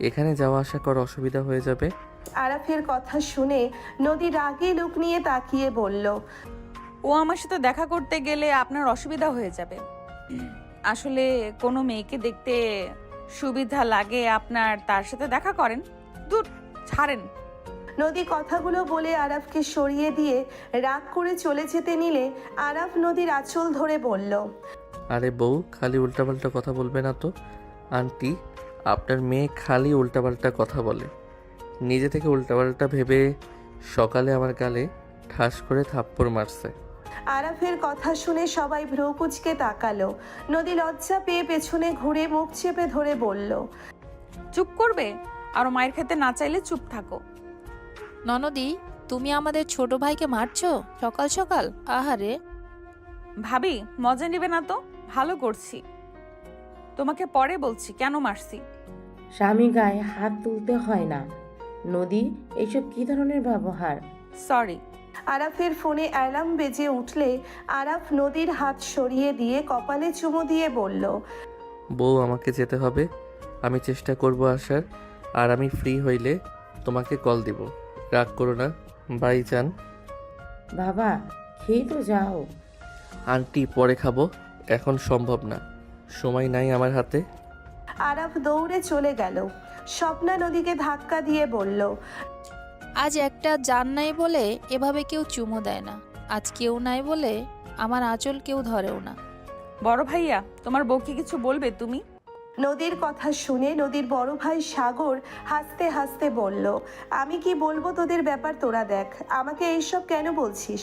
এখানে যাওয়া আসা করা অসুবিধা হয়ে যাবে। আরাফের কথা শুনে নদী রাগে লুক নিয়ে তাকিয়ে বলল, ও আমার সাথে দেখা করতে গেলে আপনার অসুবিধা হয়ে যাবে। আসলে কোনো মেয়েকে দেখতে সুবিধা লাগে আপনার, তার সাথে দেখা করেন? দূর, ছাড়েন। নদী কথাগুলো বলে আরাফকে সরিয়ে দিয়ে রাগ করে চলে যেতে নিলে আরাফ নদীর আঁচল ধরে বলল, আরে বউ, খালি উল্টাপাল্টা কথা বলবে না তো। আন্টি, আপনার মেয়ে খালি উল্টাপাল্টা কথা বলে, নিজে থেকে উল্টাপাল্টা ভেবে সকালে আমার গালে ঠাস করে থাপ্পড় মারছে। আরাফের কথা শুনে সবাই ভ্রু কুঁচকে তাকালো। নদী লজ্জা পেয়ে পেছনে ঘুরে মুখ চেপে ধরে বলল, চুপ করবে? আর মায়ের খেতে না চাইলে চুপ থাকো। ননদি, তুমি আমাদের ছোট ভাইকে মারছো সকাল সকাল? আহারে। ভাবি, মজা নিবে না তো? ভালো করছি, তোমাকে পরে বলছি কেন মারছি। স্বামী গায়ে হাত তুলতে হয় না। নদী, এইসব কি ধরনের ব্যবহার? সরি। আরাফের ফোনে অ্যালার্ম বেজে উঠলে আরাফ নদীর হাত সরিয়ে দিয়ে কপালে চুমু দিয়ে বলল, বউ, আমাকে যেতে হবে, আমি চেষ্টা করব আসার, আর আমি ফ্রি হইলে তোমাকে কল দিব। রাগ করো না, বাই যান। বাবা, খেয়ে তো যাও। আন্টি, পরে খাবো, এখন সম্ভব না, সময় নাই আমার হাতে। আরাফ দৌড়ে চলে গেল। স্বপ্না নদীকে ধাক্কা দিয়ে বলল, আজ একটা জান নাই বলে এভাবে কেউ চুমু দেয় না। আজ কেউ নাই বলে আমার আঁচল কেউ ধরেও না। বড় ভাইয়া, তোমার বউকে কিছু বলবে তুমি? নদীর কথা শুনে নদীর বড় ভাই সাগর হাসতে হাসতে বলল, আমি কি বলবো তোদের ব্যাপার তোরা দেখ, আমাকে এইসব কেন বলছিস?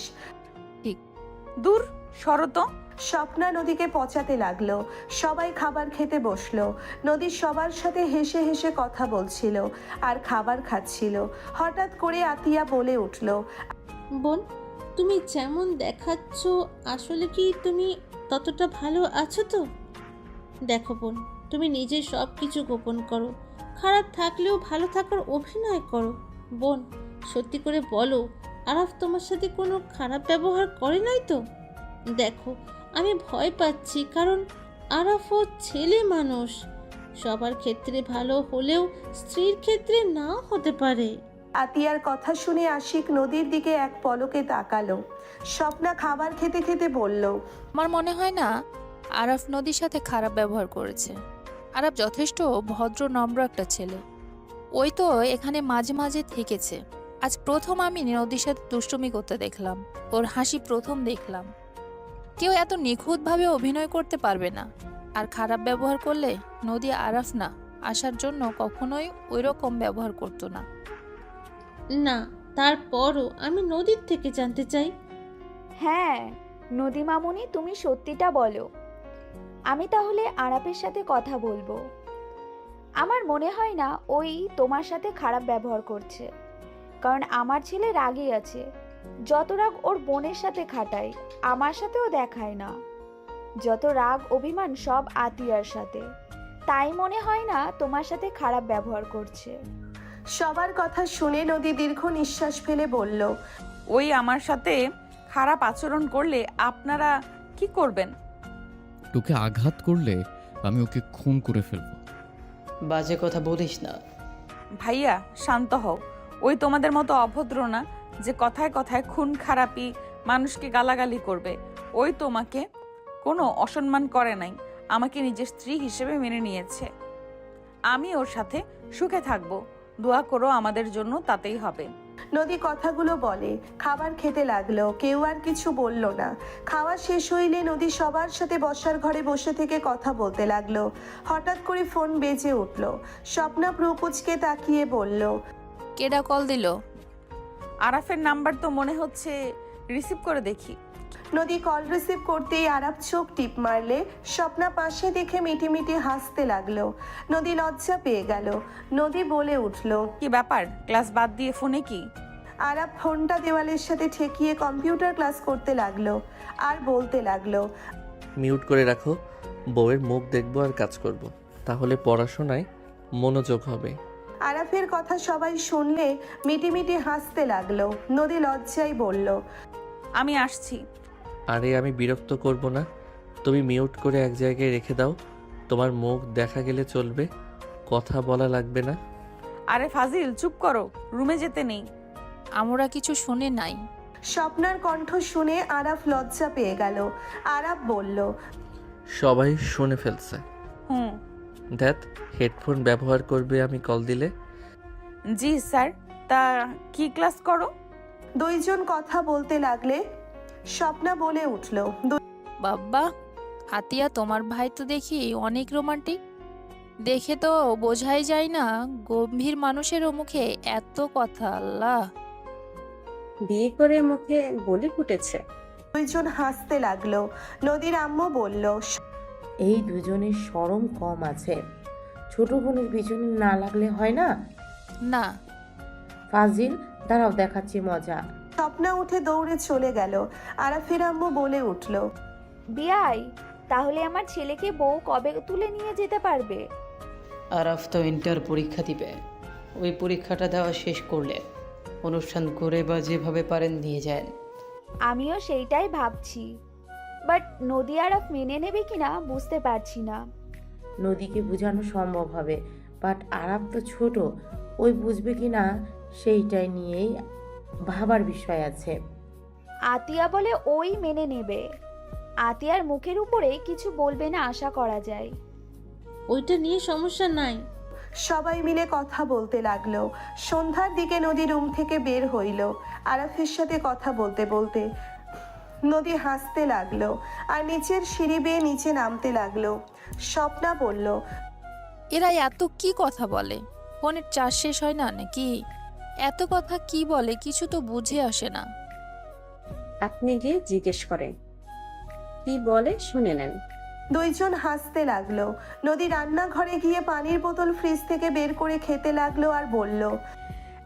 দূর সরো তো। স্বপ্না নদীকে পচাতে লাগলো। সবাই খাবার খেতে বসলো। নদী সবার সাথে হেসে হেসে কথা বলছিল আর খাবার খাচ্ছিল। হঠাৎ করে আতিয়া বলে উঠল, বোন, তুমি যেমন দেখাচ্ছ আসলে কি তুমি ততটা ভালো আছো তো? দেখো বোন, তুমি নিজে সব কিছু গোপন করো, খারাপ থাকলেও ভালো থাকার অভিনয় করো। বোন, সত্যি করে বলো, আরাফ তোমার সাথে কোনো খারাপ ব্যবহার করে নাই তো? দেখো, আমি ভয় পাচ্ছি, কারণ আরাফও ছেলে মানুষ, সবার ক্ষেত্রে ভালো হলেও স্ত্রীর ক্ষেত্রে নাও হতে পারে। আতিয়ার কথা শুনে আশিক নদীর দিকে এক পলকে তাকালো। স্বপ্না খাবার খেতে খেতে বলল, আমার মনে হয় না আরাফ নদীর সাথে খারাপ ব্যবহার করেছে। আরাফ যথেষ্ট ভদ্র নম্র একটা ছেলে। ওই তো এখানে মাঝে মাঝে থেকেছে। আজ প্রথম আমি নদীর সাথে দুষ্টুমি করতে দেখলাম, ওর হাসি প্রথম দেখলাম। কেউ এত নিখুঁতভাবে অভিনয় করতে পারবে না। আর খারাপ ব্যবহার করলে নদী আরাফ না আসার জন্য কখনোই ওই রকম ব্যবহার করতো না। না, তারপরও আমি নদীর থেকে জানতে চাই। হ্যাঁ, নদী মামুনি, তুমি সত্যিটা বলো। আমি তাহলে আরাপের সাথে কথা বলবো। আমার মনে হয় না ওই তোমার সাথে খারাপ ব্যবহার করছে, কারণ আমার ছেলে রাগই আছে। যত রাগ ওর বোনের সাথে খাটায়, আমার সাথেও দেখায় না। যত রাগ অভিমান সব আতিয়ার সাথে, তাই মনে হয় না তোমার সাথে খারাপ ব্যবহার করছে। সবার কথা শুনে নদী দীর্ঘ নিঃশ্বাস ফেলে বলল, ওই আমার সাথে খারাপ আচরণ করলে আপনারা কি করবেন? তোকে আঘাত করলে আমি ওকে খুন করে ফেলবো। বাজে কথা বলিস না। ভাইয়া, শান্ত হও। ওই তোমাদের মতো অভদ্র না যে কথায় কথায় খুন খারাপি মানুষকে গালাগালি করবে। ওই তোমাকে কোনো অসম্মান করে নাই, আমাকে নিজের স্ত্রী হিসেবে মেনে নিয়েছে। আমি ওর সাথে সুখে থাকবো, দোয়া করো আমাদের জন্য, তাতেই হবে। নদী কথাগুলো বলে খাবার খেতে লাগলো। কেউ আর কিছু বলল না। খাওয়া শেষ হইলে নদী সবার সাথে বসার ঘরে বসে থেকে কথা বলতে লাগলো। হঠাৎ করে ফোন বেজে উঠল। স্বপ্না প্রকুচকে তাকিয়ে বলল, কেডা কল দিল? আরাফের নাম্বার তো মনে হচ্ছে, রিসিভ করে দেখি। নদী কল রিসিভ করতেই আরাপ চোখ টিপ মারলে স্বপ্না পাশে দেখে মিটি মিটি হাসতে লাগলো। নদী লজ্জা পেয়ে গেল। নদী বলে উঠল, কি ব্যাপার, ক্লাস বাদ দিয়ে ফোনে কি? আরাফ ফোনটা দেওয়ালের সাথে ঠেকিয়ে কম্পিউটার ক্লাস করতে লাগলো আর বলতে লাগলো, মিউট করে রাখো, বউয়ের মুখ দেখবো আর কাজ করব। তাহলে পড়াশোনায় মনোযোগ হবে। আরাফের কথা সবাই শুনলে মিটিমিটি হাসতে লাগলো। নদী লজ্জায় বলল, আমি আসছি। আরে আমি বিরক্ত করব না, তুমি মিউট করে এক জায়গায় রেখে দাও। তোমার মুখ দেখা গেলে চলবে, কথা বলা লাগবে না। আরে ফাজিল, চুপ করো, রুমে যেতে নেই। আমরা কিছু শুনে নাই। স্বপ্নার কণ্ঠ শুনে আরাফ লজ্জা পেয়ে গেল। আরাফ বলল, সবাই শুনে ফেলছে। হুম। দ্যাট হেডফোন ব্যবহার করবে আমি কল দিলে। জি স্যার। তা কি ক্লাস করো? দুইজন কথা বলতে লাগলে স্বপ্না বলে উঠল, বাব্বা, আতিয়া তোমার ভাই তো দেখি অনেক রোমান্টিক। দেখে তো বোঝাই যায় না গম্ভীর মানুষেরও মুখে এত কথা। আল্লাহ, বিয়ে করে মুখে বলি ফুটেছে। দুইজন হাসতে লাগলো। নদীর আম্মু বলল, এই দুজনের শরম কম আছে। ছোট বোনের পিছনে না লাগলে হয় না? না। ফাজিল, দাঁড়াও দেখাচ্ছি মজা। স্বপ্না উঠে দৌড়ে চলে গেল। আরাফের আম্মু বলে উঠল, বিয়াই, তাহলে আমার ছেলেকে বউ কবে তুলে নিয়ে যেতে পারবে? আরাফ তো ইন্টার পরীক্ষা দিবে, ওই পরীক্ষাটা দেওয়া শেষ করলে অনুষ্ঠান করে বা যেভাবে পারেন নিয়ে যান। আমিও সেইটাই ভাবছি, বাট নদী আরাফ মেনে নেবে কিনা বুঝতে পারছি না। নদীকে বোঝানো সম্ভব হবে, বাট আরাপ তো ছোট, ওই বুঝবে কি না সেইটাই নিয়েই ভাবার বিষয় আছে। আতিয়া বলে ওই মেনে নেবে। আতিয়ার মুখের উপরে কিছু বলবে না আশা করা যায়। ওইটা নিয়ে সমস্যা নাই। সবাই মিলে কথা বলতে লাগলো। সন্ধ্যার দিকে নদী রুম থেকে বের হইল। আরাফের সাথে কথা বলতে বলতে নদী হাসতে লাগলো আর নিচের সিঁড়ি বেয়ে নিচে নামতে লাগলো। স্বপ্না বলল, এরা এত কি কথা বলে? ফোনের চার্জ শেষ হয় না নাকি? এত কথা কি বলে কিছু তো বুঝে আসে না। আপনি গিয়ে জিজ্ঞেস করেন, কি বলে শুনে নেন। দুইজন হাসতে লাগলো। নদী রান্নাঘরে গিয়ে পানির বোতল ফ্রিজ থেকে বের করে খেতে লাগলো আর বলল,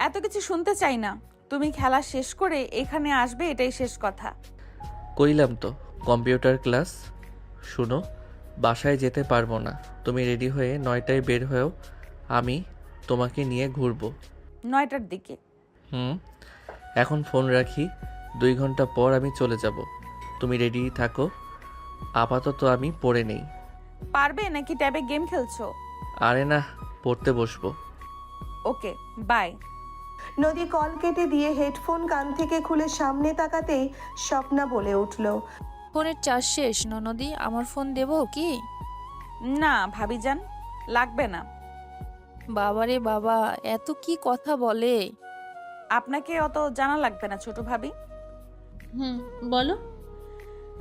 এত কিছু শুনতে চাই না, তুমি খেলা শেষ করে এখানে আসবে, এটাই শেষ কথা। কইলাম তো কম্পিউটার ক্লাস। শুনো, বাসায় যেতে পারবো না, তুমি রেডি হয়ে 9টায় বের হয়েও, আমি তোমাকে নিয়ে ঘুরবো। 9টার দিকে? এখন ফোন রাখি, 2 ঘন্টা পর আমি চলে যাব। তুমি রেডি থাকো, আপাতত আমি পড়ে নেই। পারবে নাকি ট্যাবে গেম খেলছো? আরে না, পড়তে বসবো। ওকে, বাই। নদী কল কেটে দিয়ে হেডফোন কান থেকে খুলে সামনে তাকাতেই স্বপ্না বলে উঠল, ফোনের চার্জ শেষ ননদি, আমার ফোন দেবো কি? না ভাবিজান, লাগবে না। বাবারে বাবা, এত কি কথা বলে! আপনাকে অত জানা লাগবে না ছোট ভাবি। বলো।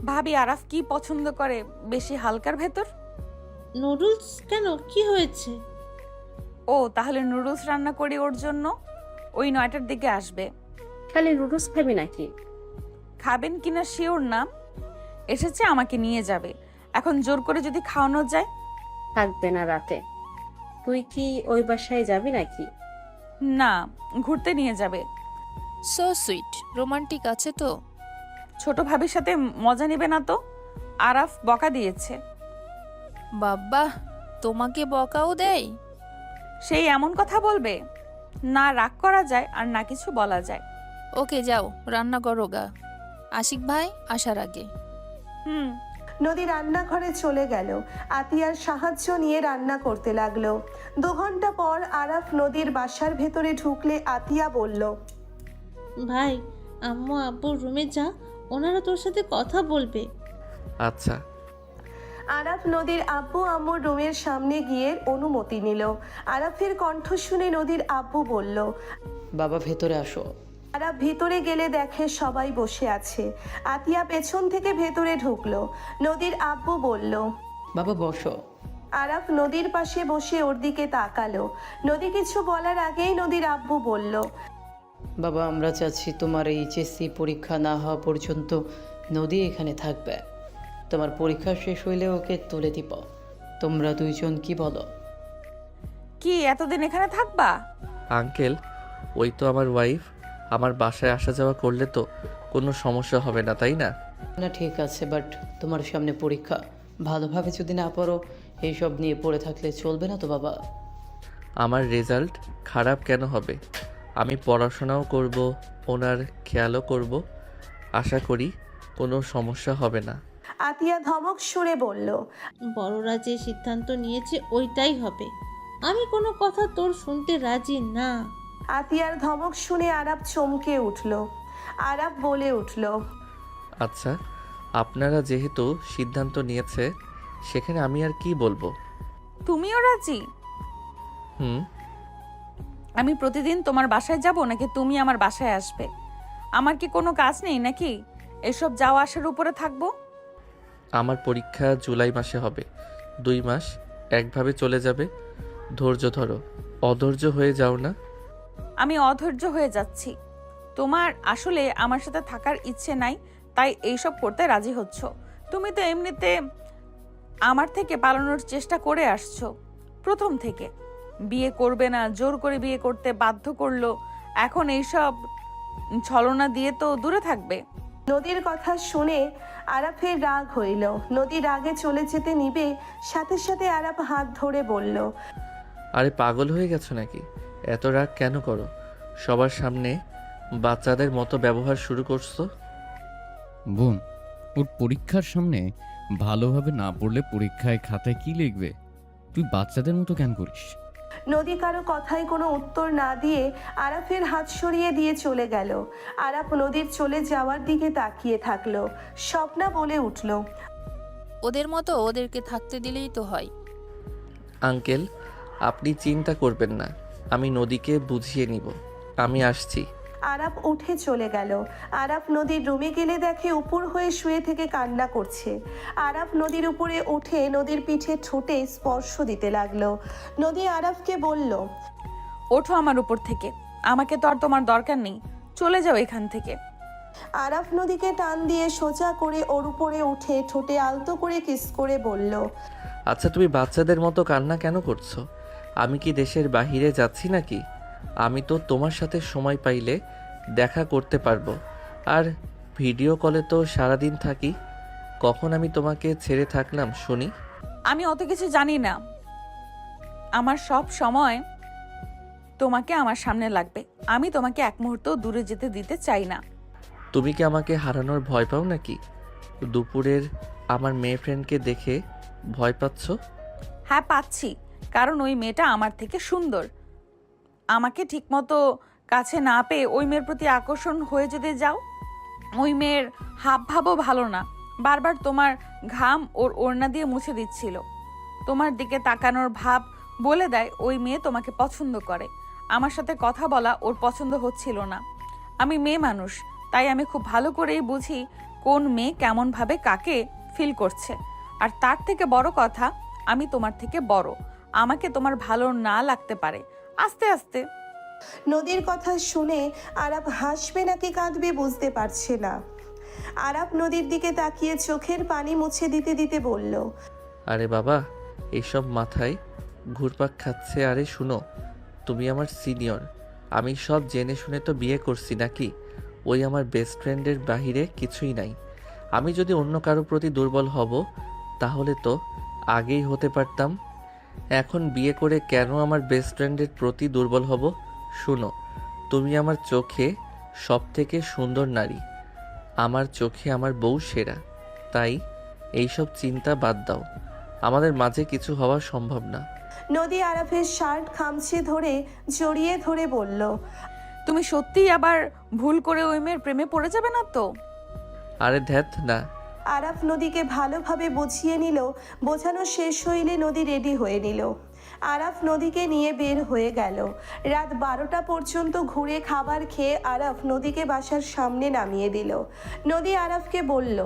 ভাবি আরাফ কি পছন্দ করে বেশি হালকার ভেতর? নুডলস কেন, কি হয়েছে? ও তাহলে নুডলস রান্না করি ওর জন্য, ওই 9টার দিকে আসবে। খালি নুডলস খাবি নাকি? খাবেন কিনা শিওর না, এসেছে আমাকে নিয়ে যাবে। এখন জোর করে যদি খাওয়ানো যায়? থাকবে না রাতে। তুই কি ওই বাসায় যাবি নাকি? না, ঘুরতে নিয়ে যাবে। সো সুইট, রোমান্টিক আছে তো। ছোট ভাবির সাথে মজা নেবে না তো? আরাফ বকা দিয়েছে। বাব্বা, তোমাকে বকাও দেয়? সেই এমন কথা বলবে, না রাগ করা যায় আর না কিছু বলা যায়। ওকে যাও, রান্না করো গা, আশিক ভাই আসার আগে। নদী রান্নাঘরে চলে গেল। আতিয়ার সাহায্য নিয়ে রান্না করতে লাগলো। 2 ঘন্টা পর আরাফ নদীর বাসার ভেতরে ঢুকলে আতিয়া বলল, ভাই, আম্মু আব্বুর রুমে যা, ওনারা তোর সাথে কথা বলবে। আচ্ছা। আরাফ নদীর আব্বু আম্মুর রুমের সামনে গিয়ে অনুমতি নিল। আরাফের কণ্ঠ শুনে নদীর আব্বু বলল, বাবা ভেতরে আসো। আরাফ ভিতরে গেলে দেখে সবাই বসে আছে। আতিয়া পেছন থেকে ভেতরে ঢুকলো। নদীর আব্বু বলল, বাবা বসো। আরাফ নদীর পাশে বসে ওর দিকে তাকালো। নদী কিছু বলার আগেই নদীর আব্বু বলল, বাবা আমরা চাচ্ছি তোমার এই এইচএসসি পরীক্ষা না হওয়া পর্যন্ত নদী এখানে থাকবে। তোমার পরীক্ষা শেষ হইলে ওকে তুলে দিব। তোমরা দুইজন কি বলো? কি এতদিন এখানে থাকবা? আঙ্কেল, ওই তো আমার ওয়াইফ, আমার বাসায় আসা যাওয়া করলে তো কোনো সমস্যা হবে না, তাই না? না ঠিক আছে, বাট তোমার সামনে পরীক্ষা, ভালোভাবে যদি না পড়ো এইসব নিয়ে পড়ে থাকলে চলবে না তো বাবা। আমার রেজাল্ট খারাপ কেন হবে? আমি পড়াশোনাও করব, ওনার খেয়ালও করব। আশা করি কোনো সমস্যা হবে না। আতিয়া ধমক সুরে বলল। বড়রা যে সিদ্ধান্ত নিয়েছে ওইটাই হবে। আমি কোনো কথা তোর শুনতে রাজি না। আতিয়ার ধমক শুনে আরাপ চমকে উঠল। আরাপ বলে উঠল। আচ্ছা, আপনারা যেহেতু সিদ্ধান্ত নিয়েছে সেখানে আমি আর কি বলবো? তুমিও রাজি? হুম। আমি প্রতিদিন তোমার বাসায় যাব নাকি তুমি আমার বাসায় আসবে? আমার কি কোনো কাজ নেই নাকি এসব যাওয়া আসার উপরে থাকবো? আমার পরীক্ষা জুলাই মাসে হবে। 2 মাস একভাবে চলে যাবে। ধৈর্য ধরো, অধৈর্য হয়ে যাও না। আমি অধৈর্য হয়ে যাচ্ছি। তোমার আসলে আমার সাথে থাকার ইচ্ছে নাই, তাই এইসব করতে রাজি হচ্ছ। তুমি তো এমনিতে আমার থেকে পালানোর চেষ্টা করে আসছো প্রথম থেকে। বিয়ে করবে না, জোর করে বিয়ে করতে বাধ্য করলো। এখন এইসব ছলনা দিয়ে তো দূরে থাকবে। নদীর কথা শুনে আরাফের রাগ হইল। নদী রাগে চলে যেতে নিবে, সাথে সাথে আরাফ হাত ধরে বলল। আরে পাগল হয়ে গেছো নাকি? এত রাগ কেন করো? সবার সামনে বাচ্চাদের মতো ব্যবহার শুরু করছো। বোন, ওর পরীক্ষার সামনে ভালোভাবে না পড়লে পরীক্ষায় খাতায় কি লিখবে? তুই বাচ্চাদের মতো কেন করিস? নদী কারো কথায় কোনো উত্তর না দিয়ে আরাফের হাত সরিয়ে দিয়ে চলে গেল। আরাফ নদীর চলে যাওয়ার দিকে তাকিয়ে থাকলো। স্বপ্না বলে উঠল। ওদের মতো ওদেরকে থাকতে দিলেই তো হয়। আঙ্কেল, আপনি চিন্তা করবেন না, আমি নদীকে বুঝিয়ে নিব। আমি আসছি। আরাফ উঠে চলে গেল। আরাফ নদীর রুমে গেলে দেখে উপর হয়ে শুয়ে থেকে কান্না করছে। আরাফ নদীর উপরে উঠে নদীর পিঠে ঠোঁটে স্পর্শ দিতে লাগলো। নদী আরাফকে বলল। ওঠো আমার উপর থেকে, আমাকে তো আর তোমার দরকার নেই, চলে যাও এখান থেকে। আরাফ নদীকে টান দিয়ে সোজা করে ওর উপরে উঠে ঠোঁটে আলতো করে কিস করে বলল। আচ্ছা, তুমি বাচ্চাদের মতো কান্না কেন করছো? আমি কি দেশের বাহিরে যাচ্ছি নাকি? আমি তো তোমার সাথে সময় পাইলে দেখা করতে পারবো, আর ভিডিও কলে তো সারাদিন থাকি। কখন আমি তোমাকে ছেড়ে থাকলাম শুনি? আমি অত কিছু জানি না। আমার সব সময় তোমাকে আমার সামনে লাগবে। আমি তোমাকে এক মুহূর্ত দূরে যেতে দিতে চাই না। তুমি কি আমাকে হারানোর ভয় পাও নাকি? দুপুরের আমার মেয়ে ফ্রেন্ডকে দেখে ভয় পাচ্ছ? হ্যাঁ পাচ্ছি, কারণ ওই মেয়েটা আমার থেকে সুন্দর। আমাকে ঠিকমতো কাছে না পেয়ে ওই মেয়ের প্রতি আকর্ষণ হয়ে যদি যাও। ওই মেয়ের হাব ভাবও ভালো না, বারবার তোমার ঘাম ওর ওড়না দিয়ে মুছে দিচ্ছিল। তোমার দিকে তাকানোর ভাব বলে দেয় ওই মেয়ে তোমাকে পছন্দ করে। আমার সাথে কথা বলা ওর পছন্দ হচ্ছিল না। আমি মেয়ে মানুষ, তাই আমি খুব ভালো করেই বুঝি কোন মেয়ে কেমন ভাবে কাকে ফিল করছে। আর তার থেকে বড় কথা, আমি তোমার থেকে বড়। আমাকে তোমার ভালো না লাগতে পারে আস্তে আস্তে। নদীর কথা শুনে আরাফ হাসবে নাকি কাঁদবে বুঝতে পারছে না। আরাফ নদীর দিকে তাকিয়ে চোখের পানি মুছে দিতে দিতে বলল। আরে বাবা, এইসব মাথায় ঘুরপাক খাচ্ছে। আরে শুনো, তুমি আমার সিনিয়র। আমি সব জেনে শুনে তো বিয়ে করছি নাকি? ওই আমার বেস্ট ফ্রেন্ডের বাহিরে কিছুই নাই। আমি যদি অন্য কারো প্রতি দুর্বল হব তাহলে তো আগেই হতে পারতাম। এখন বিয়ে করে কেন আমার বেস্ট ফ্রেন্ডের প্রতি দুর্বল হব? শুনো, তুমি আমার চোখে সব থেকে সুন্দর নারী। আমার চোখে আমার বউ সেরা। তাই এইসব চিন্তা বাদ দাও। আমাদের মাঝে কিছু হওয়া সম্ভব না। নদী আরাফের শার্ট খামচে ধরে জড়িয়ে ধরে বলল। তুমি সত্যিই আবার ভুল করে ওই মেয়ের প্রেমে পড়ে যাবে না তো? আরে ধ্যাত না। আরাফ নদীকে ভালোভাবে বুঝিয়ে নিল। বোঝানো শেষ হইলে নদী রেডি হয়ে নিল। আরাফ নদীকে নিয়ে বের হয়ে গেল। রাত 12টা পর্যন্ত ঘুরে খাবার খেয়ে আরাফ নদীকে বাসার সামনে নামিয়ে দিল। নদী আরাফকে বলল।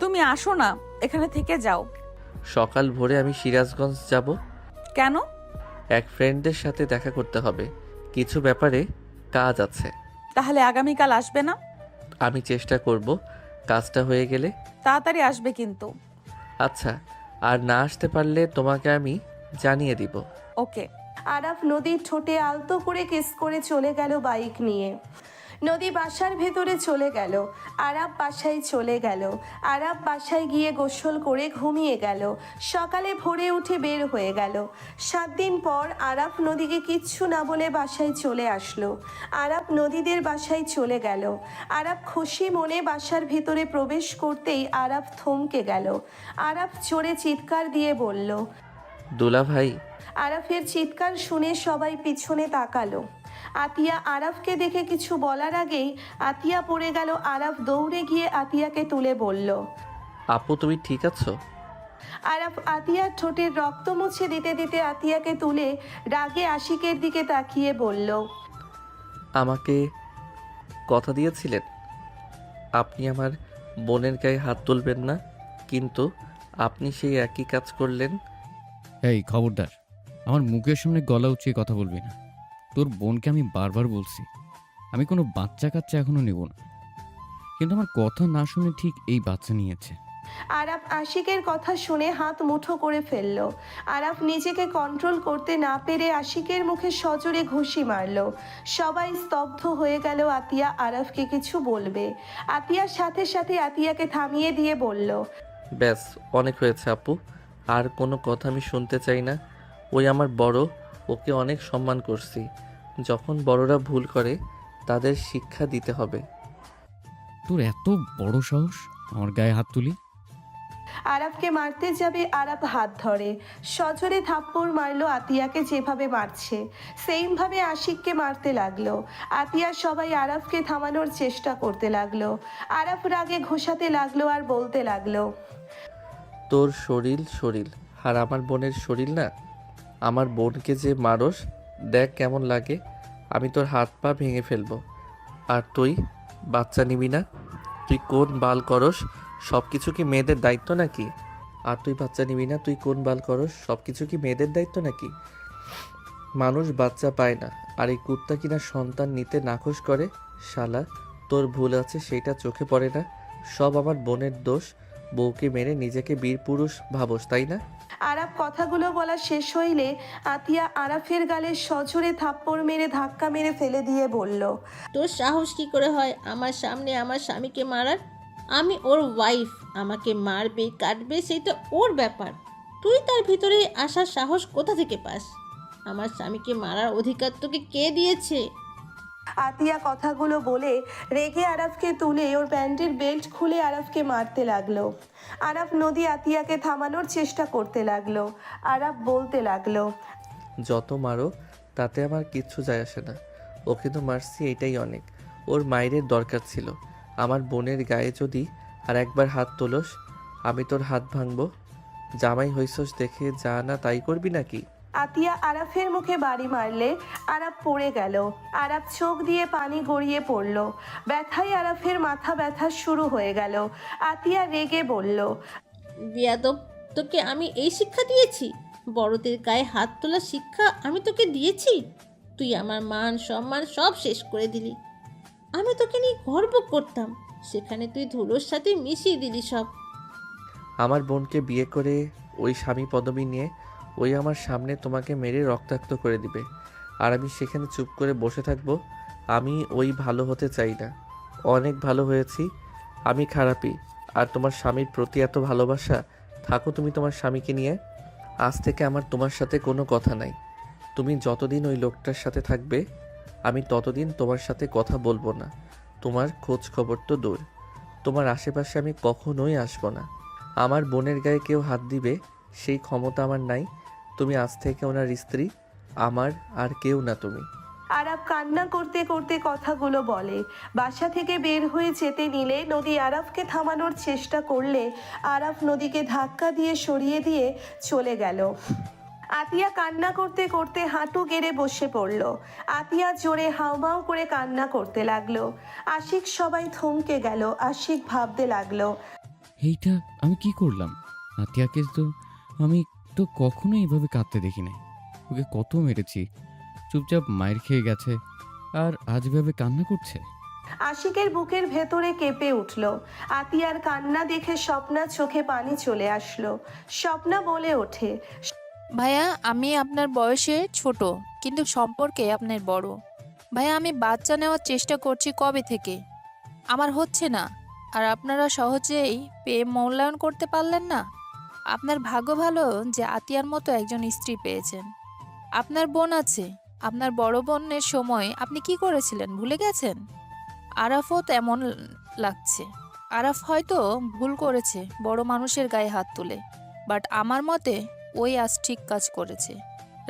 তুমি আসো না, এখানে থেকে যাও। সকাল ভোরে আমি সিরাজগঞ্জ যাব। কেন? এক ফ্রেন্ডের সাথে দেখা করতে হবে, কিছু ব্যাপারে কাজ আছে। তাহলে আগামীকাল আসবে না? আমি চেষ্টা করব, কাজটা হয়ে গেলে। তাড়াতাড়ি আসবে কিন্তু। আচ্ছা, আর না আসতে পারলে তোমাকে আমি জানিয়ে দিব। ওকে। আরাফ নদীর ঠোঁটে আলতো করে কিস করে চলে গেল বাইক নিয়ে। নদী বাসার ভেতরে চলে গেল, আরাব বাসায় চলে গেল। আরাব বাসায় গিয়ে গোসল করে ঘুমিয়ে গেল। সকালে ভোরে উঠে বের হয়ে গেল। 7 দিন পর আরাব নদীকে কিচ্ছু না বলে বাসায় চলে আসলো। আরাব নদীদের বাসায় চলে গেল। আরাব খুশি মনে বাসার ভেতরে প্রবেশ করতেই আরাব থমকে গেল। আরাব জোরে চিৎকার দিয়ে বলল। দুলা ভাই। আরাফের চিৎকার শুনে সবাই পিছনে তাকালো। আতিয়া আরাফকে দেখে কিছু বলার আগেই আতিয়া পড়ে গেল। আরাফ দৌড়ে গিয়ে আতিয়াকে তুলে বলল। আপু তুমি ঠিক আছো? আরাফ আতিয়ার ঠোঁটের রক্ত মুছে দিতে দিতে আতিয়াকে তুলে রাগে আশিকের দিকে তাকিয়ে বলল। আমাকে কথা দিয়েছিলেন আপনি আমার বোনের গায়ে হাত তুলবেন না, কিন্তু আপনি সেই একই কাজ করলেন। এই খবরদার, আমার মুখের সামনে গলা উঁচিয়ে কথা বলবি না। তোর বোনকে আমি বারবার বলছি আমি কোনো বাচ্চা কাচ্চা এখনো নেব না, কিন্তু আমার কথা না শুনে ঠিক এই বাচ্চা নিয়েছে। আরাফ আশিকের কথা শুনে হাত মুঠো করে ফেলল। আরাফ নিজেকে কন্ট্রোল করতে না পেরে আশিকের মুখে সজোরে ঘুষি মারল। সবাই স্তব্ধ হয়ে গেল। আতিয়া আরাফকে কিছু বলবে, আতিয়ার সাথে সাথে আতিয়াকে থামিয়ে দিয়ে বলল। ব্যাস অনেক হয়েছে আপু, আর কোনো কথা আমি শুনতে চাই না। ওই আমার বড়, ওকে অনেক সম্মান করছি। যখন বড়রা ভুল করে তাদের শিক্ষা দিতে হবে। তোর এত বড় সাহস আমার গায়ে হাত তুলি? আরাফকে মারতে যাবে, আরাফ হাত ধরে সজোরে থাপ্পড় মারলো আতিয়াকে যেভাবে মারছে সেইমভাবে আশিককে মারতে লাগলো। আতিয়া সবাই আরাফকে থামানোর চেষ্টা করতে লাগলো। আরাফ রাগে ঘোষাতে লাগলো আর বলতে লাগলো। তোর শরীর আর আমার বোনের শরীর না। আমার বোনকে যে মারস দেখ কেমন লাগে। আমি তোর হাত পা ভেঙে ফেলবো। আর তুই বাচ্চা নিবি না? তুই কোন বাল করস? সব কিছু কি মেয়েদের দায়িত্ব নাকি? আর তুই বাচ্চা নিবি না? তুই কোন বাল করস? সব কিছু কি মেয়েদের দায়িত্ব নাকি? মানুষ বাচ্চা পায় না, আর এই কুত্তা কিনা সন্তান নিতে নাখোশ করে। শালা, তোর ভুল আছে সেটা চোখে পড়ে না। সব আমার বোনের দোষ। বউকে মেরে নিজেকে বীর পুরুষ ভাবস, তাই না? আরাফ কথাগুলো বলা শেষ হইলে আতিয়া আরাফের গালে সজোরে থাপ্পড় মেরে ধাক্কা মেরে ফেলে দিয়ে বলল। তোর সাহস কি করে হয় আমার সামনে আমার স্বামীকে মারার? আমি ওর ওয়াইফ, আমাকে মারবে কাটবে সেটা ওর ব্যাপার। তুই তার ভিতরে আসার সাহস কোথা থেকে পাস? আমার স্বামীকে মারার অধিকার তোকে কে দিয়েছে? আতিয়া কথাগুলো বলে রেগে আরাফকে তুলে ওর প্যান্টের বেল্ট খুলে আরাফকে মারতে লাগলো। আরাফ নদী আতিয়াকে থামানোর চেষ্টা করতে লাগলো। আরাফ বলতে লাগলো। যত মারো তাতে আমার কিচ্ছু যায় আসে না। ওকে তো মারছি, এটাই অনেক। ওর মায়ের দরকার ছিল। আমার বোনের গায়ে যদি আর একবার হাত তোলস, আমি তোর হাত ভাঙবো। জামাই হইছস দেখে যা না তাই করবি নাকি? আতিয়া আরাফের মুখে বাড়ি মারলে আরাফ পড়ে গেল। আরাফ চোখ দিয়ে পানি গড়িয়ে পড়ল। ব্যথায় আরাফের মাথা ব্যথা শুরু হয়ে গেল। আতিয়া রেগে বলল। বিয়াদব, তোকে আমি এই শিক্ষা দিয়েছি? বড়দের গায়ে হাত তোলার শিক্ষা আমি তোকে দিয়েছি? তুই আমার মান সম্মান সব শেষ করে দিলি। আমি তোকে নিয়ে গর্ব করতাম, সেখানে তুই ধুলোর সাথে মিশিয়ে দিলি সব। আমার বোনকে বিয়ে করে ওই স্বামী পদবি নিয়ে ওই আমার সামনে তোমাকে মেরে রক্তাক্ত করে দিবে, আর আমি সেখানে চুপ করে বসে থাকবো? আমি ওই ভালো হতে চাই না। অনেক ভালো হয়েছি, আমি খারাপই। আর তোমার স্বামীর প্রতি এত ভালোবাসা, থাকো তুমি তোমার স্বামীকে নিয়ে। আজ থেকে আমার তোমার সাথে কোনো কথা নাই। তুমি যতদিন ওই লোকটার সাথে থাকবে আমি ততদিন তোমার সাথে কথা বলবো না। তোমার খোঁজ খবর তো দূর, তোমার আশেপাশে আমি কখনোই আসবো না। আমার বোনের গায়ে কেউ হাত দিবে সেই ক্ষমতা আমার নাই। তুমি আজ থেকে ওনার স্ত্রী, আমার আর কেউ না তুমি। আরাফ কান্না করতে করতে কথাগুলো বলে। বাসা থেকে বের হয়ে যেতে নিলে নদী আরাফকে থামানোর চেষ্টা করলে আরাফ নদীকে ধাক্কা দিয়ে সরিয়ে দিয়ে চলে গেল। আতিয়া কান্না করতে করতে হাঁটু গেড়ে বসে পড়ল। আতিয়া জোরে হাউমাউ করে কান্না করতে লাগলো। আশিক সবাই থমকে গেল। আশিক ভাবতে লাগলো। এইটা আমি কি করলাম? আতিয়াকে তো আমি তো কখনো এইভাবে কাঁদতে দেখি নাই। ওকে কত মেরেছি, চুপচাপ মায়ের খেয়ে গেছে, আর আজ এভাবে কান্না করছে। আশিকের বুকের ভেতরে কেঁপে উঠল। আতিয়ার কান্না দেখে স্বপ্না চোখে পানি চলে আসলো। স্বপ্না বলে ওঠে। ভাইয়া, আমি আপনার বয়সে ছোট, কিন্তু সম্পর্কে আপনার বড়। ভাইয়া আমি বাচ্চা নেওয়ার চেষ্টা করছি কবে থেকে, আমার হচ্ছে না। আর আপনারা সহজেই পেয়ে মূল্যায়ন করতে পারলেন না। আপনার ভাগ্য ভালো যে আতিয়ার মতো একজন স্ত্রী পেয়েছেন। আপনার বোন আছে, আপনার বড় বোনের সময় আপনি কি করেছিলেন ভুলে গেছেন? আরাফও তেমন লাগছে। আরাফ হয়তো ভুল করেছে বড় মানুষের গায়ে হাত তুলে, বাট আমার মতে ওই আজ ঠিক কাজ করেছে।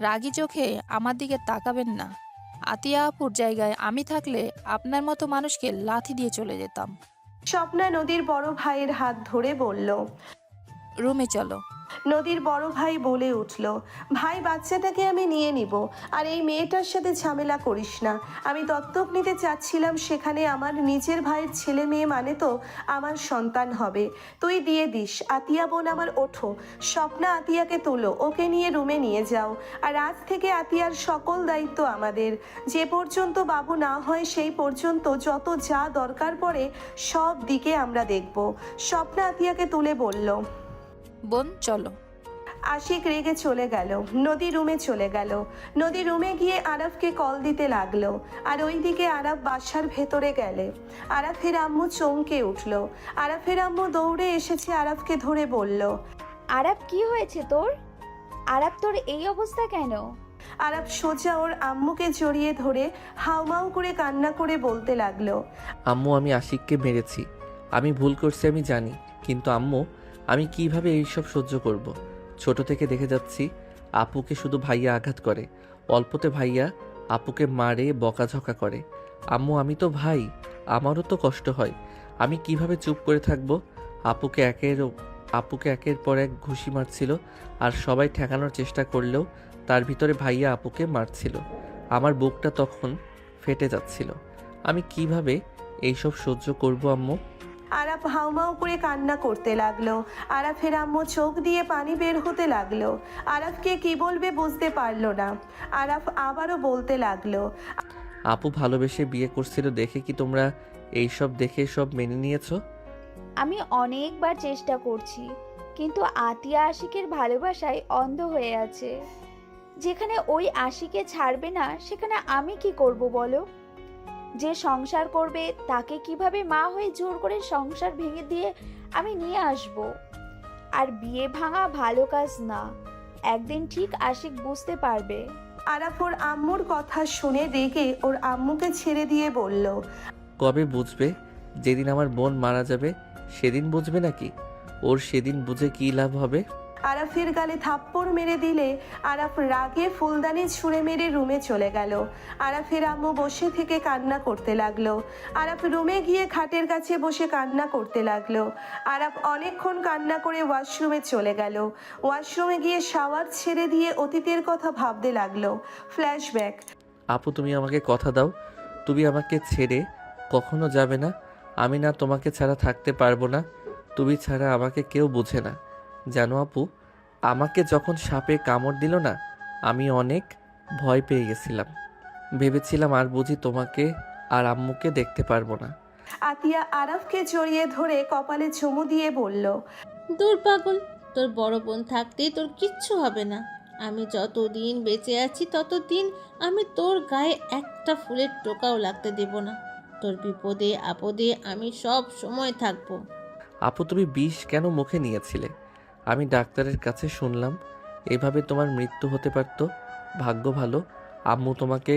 রাগী চোখে আমার দিকে তাকাবেন না। আতিয়া আপুর জায়গায় আমি থাকলে আপনার মতো মানুষকে লাথি দিয়ে চলে যেতাম। স্বপ্না নদীর বড় ভাইয়ের হাত ধরে বলল। রুমে চলো। নদীর বড় ভাই বলে উঠল, ভাই বাচ্চাটাকে আমি নিয়ে নিব, আর এই মেয়েটার সাথে ঝামেলা করিস না। আমি দত্তক নিতে চাচ্ছিলাম, সেখানে আমার নিজের ভাইয়ের ছেলে মেয়ে মানে তো আমার সন্তান হবে। তুই দিয়ে দিস। আতিয়া বোন আমার, ওঠো। স্বপ্না আতিয়াকে তোলো, ওকে নিয়ে রুমে নিয়ে যাও। আর আজ থেকে আতিয়ার সকল দায়িত্ব আমাদের। যে পর্যন্ত বাবু না হয় সেই পর্যন্ত যত যা দরকার পড়ে সব দিকে আমরা দেখব। স্বপ্না আতিয়াকে তুলে বলল। বোন চলো। আশিক রেগে চলে গেল। নদী রুমে চলে গেল। নদী রুমে গিয়ে আরাফকে কল দিতে লাগলো। আর ওইদিকে আরাফ বাসার ভেতরে গেলে আরাফের আম্মু চমকে উঠল। আরাফের আম্মু দৌড়ে এসেছে আরাফকে ধরে বলল। আরাফ কি হয়েছে তোর? আরাফ তোর এই অবস্থা কেন? আরাফ সোজা ওর আম্মুকে জড়িয়ে ধরে হাউমাউ করে কান্না করে বলতে লাগলো। আম্মু আমি আশিককে মেরেছি, আমি ভুল করছি আমি জানি, কিন্তু আম্মু আমি কিভাবে এইসব সহ্য করব। ছোট থেকে দেখে যাচ্ছি আপুকে শুধু ভাইয়া আঘাত করে, অল্পতে ভাইয়া আপুকে মারে বকাঝকা করে। আম্মু আমি তো ভাই, আমারও তো কষ্ট হয়, আমি কিভাবে চুপ করে থাকব? আপুকে একের পর এক ঘুষি মারছিল, আর সবাই ঠেকানোর চেষ্টা করলেও তার ভিতরে ভাইয়া আপুকে মারছিল। আমার বুকটা তখন ফেটে যাচ্ছিল। আমি কিভাবে এইসব সহ্য করব আম্মু? আরাফ হাউমাউ করে কান্না করতে লাগলো। আরাফের আম্মু চোখ দিয়ে পানি বের হতে লাগলো। আরাফকে কি বলবে বুঝতে পারলো না। আরাফ আবারও বলতে লাগলো। আপু ভালোবেসে বিয়ে করছিল দেখে কি তোমরা এইসব দেখে সব মেনে নিয়েছো? আমি অনেকবার চেষ্টা করছি, কিন্তু আতিয়া আশিকের ভালোবাসায় অন্ধ হয়ে আছে। যেখানে ওই আশিকে ছাড়বে না, সেখানে আমি কি করব বলো? যে সংসার করবে তাকে কিভাবে মা হয়ে জোর করে সংসার ভেঙে দিয়ে আমি নিয়ে আসব? আর বিয়ে ভাঙা ভালো কাজ না। একদিন ঠিক আশিক বুঝতে পারবে। আরাফ ওর আম্মুর কথা শুনে রেগে ওর আম্মুকে ছেড়ে দিয়ে বলল। কবে বুঝবে? যেদিন আমার বোন মারা যাবে সেদিন বুঝবে নাকি? ওর সেদিন বুঝে কী লাভ হবে? আরাফের গালে থাপ্পড় মেরে দিলে আরাফ রাগে ফুলদানি ছুঁড়ে মেরে রুমে চলে গেল। আরাফের আম্মু বসে থেকে কান্না করতে লাগলো। আরাফ রুমে গিয়ে খাটের কাছে বসে কান্না করতে লাগলো। আরাফ অনেকক্ষণ কান্না করে ওয়াশরুমে চলে গেল। ওয়াশরুমে গিয়ে শাওয়ার ছেড়ে দিয়ে অতীতের কথা ভাবতে লাগলো। ফ্ল্যাশব্যাক। আপু তুমি আমাকে কথা দাও, তুমি আমাকে ছেড়ে কখনো যাবে না। আমি না তোমাকে ছাড়া থাকতে পারবো না। তুমি ছাড়া আমাকে কেউ বোঝে না। জানো আপু, আমাকে যখন সাপে কামড় দিল না, আমি অনেক ভয় পেয়ে গেছিলাম। ভেবেছিলাম আর বুঝি তোমাকে আর আম্মুকে দেখতে পারবো না। আতিয়া আরাফকে জড়িয়ে ধরে কপালে চুমু দিয়ে বলল। দূর পাগল, তোর বড় বোন থাকতেই তোর কিচ্ছু হবে না। আমি যতদিন বেঁচে আছি ততদিন আমি তোর গায়ে একটা ফুলের টোকাও লাগতে দেব না। তোর বিপদে আপদে আমি সব সময় থাকবো। আপু তুমি বিষ কেন মুখে নিয়েছিলে? আমি ডাক্তারের কাছে শুনলাম এভাবে তোমার মৃত্যু হতে পারত। ভাগ্য ভালো আম্মু তোমাকে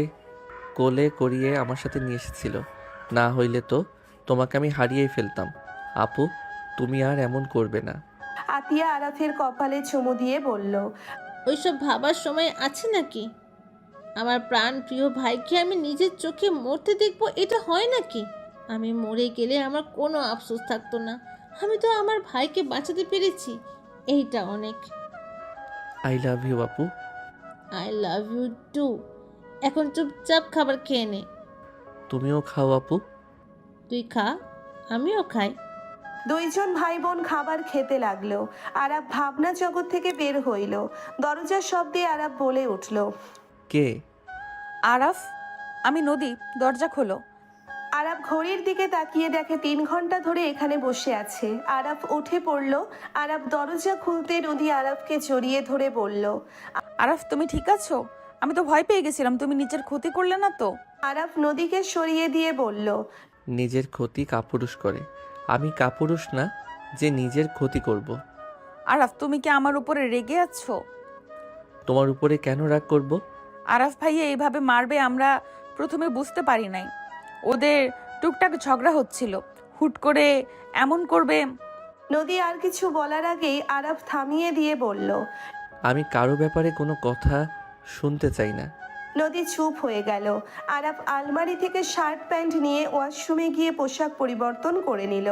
কোলে করিয়ে আমার সাথে নিয়ে এসেছিল, না হইলে তো তোমাকে আমি হারিয়েই ফেলতাম। আপু তুমি আর এমন করবে না। আতিয়া আরাফের কপালে চুমু দিয়ে বলল। ওইসব ভাবার সময় আছে নাকি? আমার প্রাণ প্রিয় ভাইকে আমি নিজের চোখে মরতে দেখবো, এটা হয় নাকি? আমি মরে গেলে আমার কোনো আফসোস থাকতো না। আমি তো আমার ভাইকে বাঁচাতে পেরেছি, এইটা অনেক। আই লাভ ইউ আপু। I love you too. এখন চুপচাপ খাবার খেয়ে নে। তুমিও খাও আপু। তুই খা, আমিও খাই। দুইজন ভাই বোন খাবার খেতে লাগলো। আরাফ ভাবনা জগৎ থেকে বের হইল। দরজার শব্দে আরাফ বলে উঠল। কে? আরাফ, আমি নদী, দরজা খোলো। আরাফ ঘড়ির দিকে তাকিয়ে দেখে 3 ঘন্টা ধরে এখানে বসে আছে। আরাফ উঠে পড়ল। আরাফ দরজা খুলতে নদী আরাফকে জড়িয়ে ধরে বলল। আরাফ তুমি ঠিক আছো? আমি তো ভয় পেয়ে গেছিলাম, তুমি নিজের ক্ষতি করলে না তো? আরাফ নদীকে সরিয়ে দিয়ে বলল, নিজের ক্ষতি কাপুরুষ করে, আমি কাপুরুষ না যে নিজের ক্ষতি করব। আরাফ, তুমি কি আমার উপরে রেগে আছো? তোমার উপরে কেন রাগ করব? আরাফ ভাইয়া এইভাবে মারবে আমরা প্রথমে বুঝতে পারি নাই। ওদের টুকটাক ঝগড়া হচ্ছিল, হুট করে এমন করবে। নদী আর কিছু বলার আগেই আরাফ থামিয়ে দিয়ে বলল। আমি কারো ব্যাপারে কোনো কথা শুনতে চাই না। নদী চুপ হয়ে গেল। আরাফ আলমারি থেকে শার্ট প্যান্ট নিয়ে ওয়াশরুমে গিয়ে পোশাক পরিবর্তন করে নিল।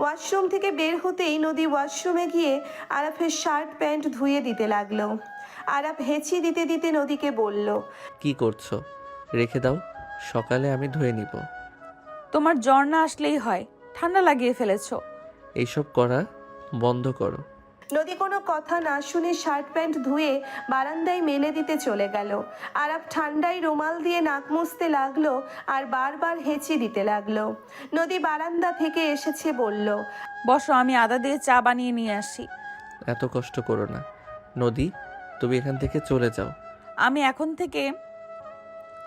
ওয়াশরুম থেকে বের হতেই নদী ওয়াশরুমে গিয়ে আরাফের শার্ট প্যান্ট ধুয়ে দিতে লাগলো। আরাফ হেঁচি দিতে দিতে নদীকে বলল, কি করছো? রেখে দাও, সকালে আমি ধুয়ে নিব। তোমার জ্বর না আসলেই হয়, ঠান্ডা লাগিয়ে ফেলেছো। এইসব করা বন্ধ করো। নদী কোনো কথা না শুনে শার্ট প্যান্ট ধুয়ে বারান্দায় মেলে দিতে চলে গেল। আরাফ ঠান্ডায় রুমাল দিয়ে নাক মুছতে লাগলো আর বারবার হেঁচি দিতে লাগলো। নদী বারান্দা থেকে এসেছে বলল, বসো, আমি আদা দিয়ে চা বানিয়ে নিয়ে আসি। এত কষ্ট করো না। নদী, তুমি এখান থেকে চলে যাও। আমি এখন থেকে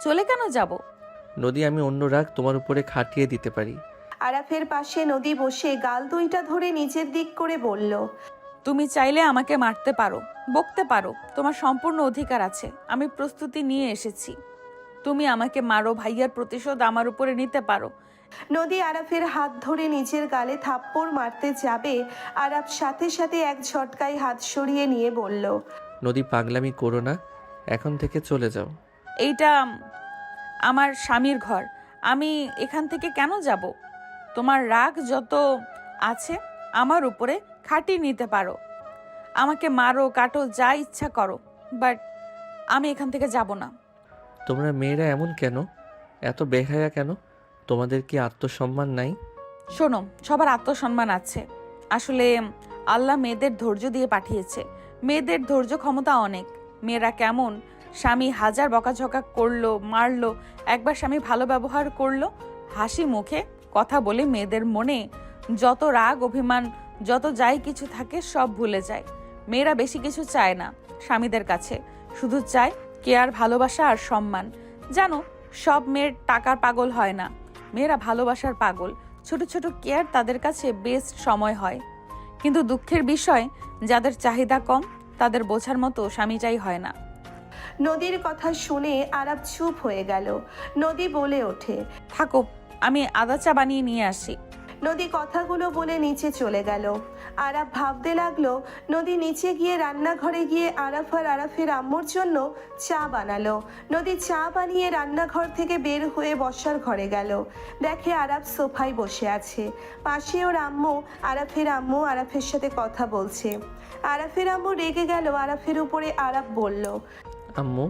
চলে কেন যাব? নদী, আমি অন্য রাগ তোমার উপরে খাটিয়ে দিতে পারি। আরাফের পাশে নদী বসে গাল দুইটা ধরে নিচের দিক করে বলল, তুমি চাইলে আমাকে মারতে পারো, বকতে পারো, তোমার সম্পূর্ণ অধিকার আছে। আমি প্রস্তুতি নিয়ে এসেছি। তুমি আমাকে মারো, ভাইয়ার প্রতিশোধ আমার উপরে নিতে পারো। নদী আরাফের হাত ধরে নিচের গালে থাপ্পড় মারতে যাবে, আরাফ সাথে সাথে এক ঝটকায় হাত সরিয়ে নিয়ে বলল, নদী, পাগলামি করো না, এখন থেকে চলে যাও। এইটা আমার স্বামীর ঘর, আমি এখান থেকে কেন যাব? তোমার রাগ যত আছে আমার উপরে খাটিয়ে নিতে পারো, আমাকে মারো, কাটো, যা ইচ্ছা করো, বাট আমি এখান থেকে যাব না। তোমরা মেয়েরা এমন কেন? এত বেহায়া কেন? তোমাদের কি আত্মসম্মান নাই? শোনো, সবার আত্মসম্মান আছে। আসলে আল্লাহ মেয়েদের ধৈর্য দিয়ে পাঠিয়েছে। মেয়েদের ধৈর্য ক্ষমতা অনেক। মেয়েরা কেমন, স্বামী হাজার বকাঝকা করলো, মারলো, একবার স্বামী ভালো ব্যবহার করলো, হাসি মুখে কথা বলে মেয়েদের মনে যত রাগ অভিমান যত যাই কিছু থাকে সব ভুলে যায়। মেয়েরা বেশি কিছু চায় না স্বামীদের কাছে, শুধু চায় কেয়ার, ভালোবাসা আর সম্মান। জানো, সব মেয়ের টাকার পাগল হয় না, মেয়েরা ভালোবাসার পাগল। ছোট ছোট কেয়ার তাদের কাছে বেস্ট সময় হয়। কিন্তু দুঃখের বিষয়, যাদের চাহিদা কম তাদের বোঝার মতো স্বামীটাই হয় না। নদীর কথা শুনে আরাফ চুপ হয়ে গেল। নদী বলে ওঠে, থাকো, আমি আদা চা বানিয়ে নিয়ে আসি। নদী কথাগুলো বলে নিচে চলে গেল। আরাফ ভাবতে লাগলো, নদী নিচে গিয়ে রান্নাঘরে গিয়ে আরাফ আর আরাফের আম্মুর জন্য চা বানালো। নদী চা বানিয়ে রান্নাঘর থেকে বের হয়ে বসার ঘরে গেল। দেখে আরাফ সোফায় বসে আছে, পাশে ওর আম্মু। আরাফের আম্মু আরাফের সাথে কথা বলছে। আরাফের আম্মু রেগে গেল আরাফের উপরে। আরাফ বলল, আম্মু,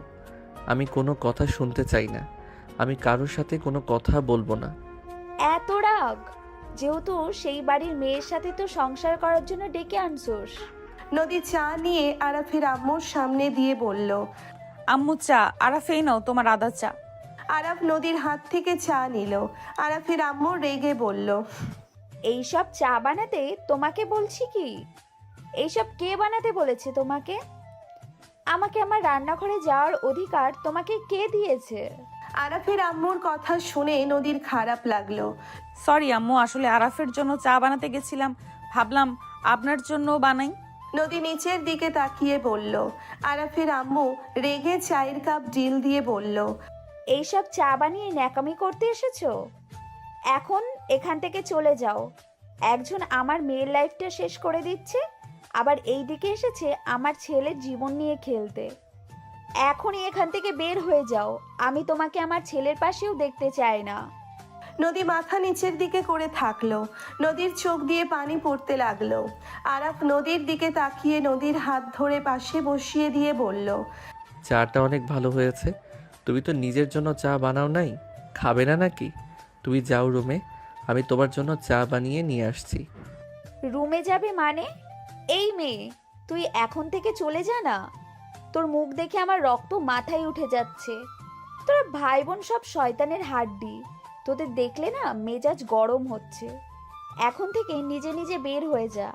আমি কোনো কথা শুনতে চাই না। আমি কারোর সাথে কোনো কথা বলবো না। এত রাগ? যেহেতু সেই বাড়ির মেয়ের সাথে তো সংসার করার জন্য ডেকে আনছোস। নদী চা নিয়ে আরাফের আম্মুর সামনে দিয়ে বলল। আম্মু চা, আরাফেই নাও তোমার আদা চা। আরাফ নদীর হাত থেকে চা নিল। আরাফের আম্মু রেগে বলল, এইসব চা বানাতে তোমাকে বলছি কি? এইসব কে বানাতে বলেছে তোমাকে? আমাকে আমার রান্নাঘরে যাওয়ার অধিকার তোমাকে কে দিয়েছে? আরাফের আম্মুর কথা শুনে নদীর খারাপ লাগলো। সরি আম্মু, আসলে আরাফের জন্য চা বানাতে গেছিলাম, ভাবলাম আপনার জন্য বানাই। নদী নিচের দিকে তাকিয়ে বলল। আরাফের আম্মু রেগে চায়ের কাপ ডিল দিয়ে বলল, এইসব চা বানিয়ে ন্যাকামি করতে এসেছো? এখন এখান থেকে চলে যাও। একজন আমার মেয়ের লাইফটা শেষ করে দিচ্ছে, আবার এই দিকে এসেছে আমার ছেলের জীবন নিয়ে খেলতে। এখনই এখান থেকে বের হয়ে যাও। আমি তোমাকে আমার ছেলের পাশেও দেখতে চাই না। নদী মাথা নিচের দিকে করে থাকলো। নদীর চোখ দিয়ে পানি পড়তে লাগলো। আরাফ নদীর দিকে তাকিয়ে নদীর হাত ধরে পাশে বসিয়ে দিয়ে বলল, চাটা অনেক ভালো হয়েছে। তুমি তো নিজের জন্য চা বানাও নাই, খাবে না নাকি? তুমি যাও রুমে, আমি তোমার জন্য চা বানিয়ে নিয়ে আসছি। রুমে যাবে মানে? এই মেয়ে, তুই এখন থেকে চলে যা না। তোর মুখ দেখে আমার রক্ত মাথায় উঠে যাচ্ছে। তোরা ভাই বোন সব শয়তানের হাড্ডি। তোদের দেখলে না মেজাজ গরম হচ্ছে। এখন থেকে নিজে নিজে বের হয়ে যা,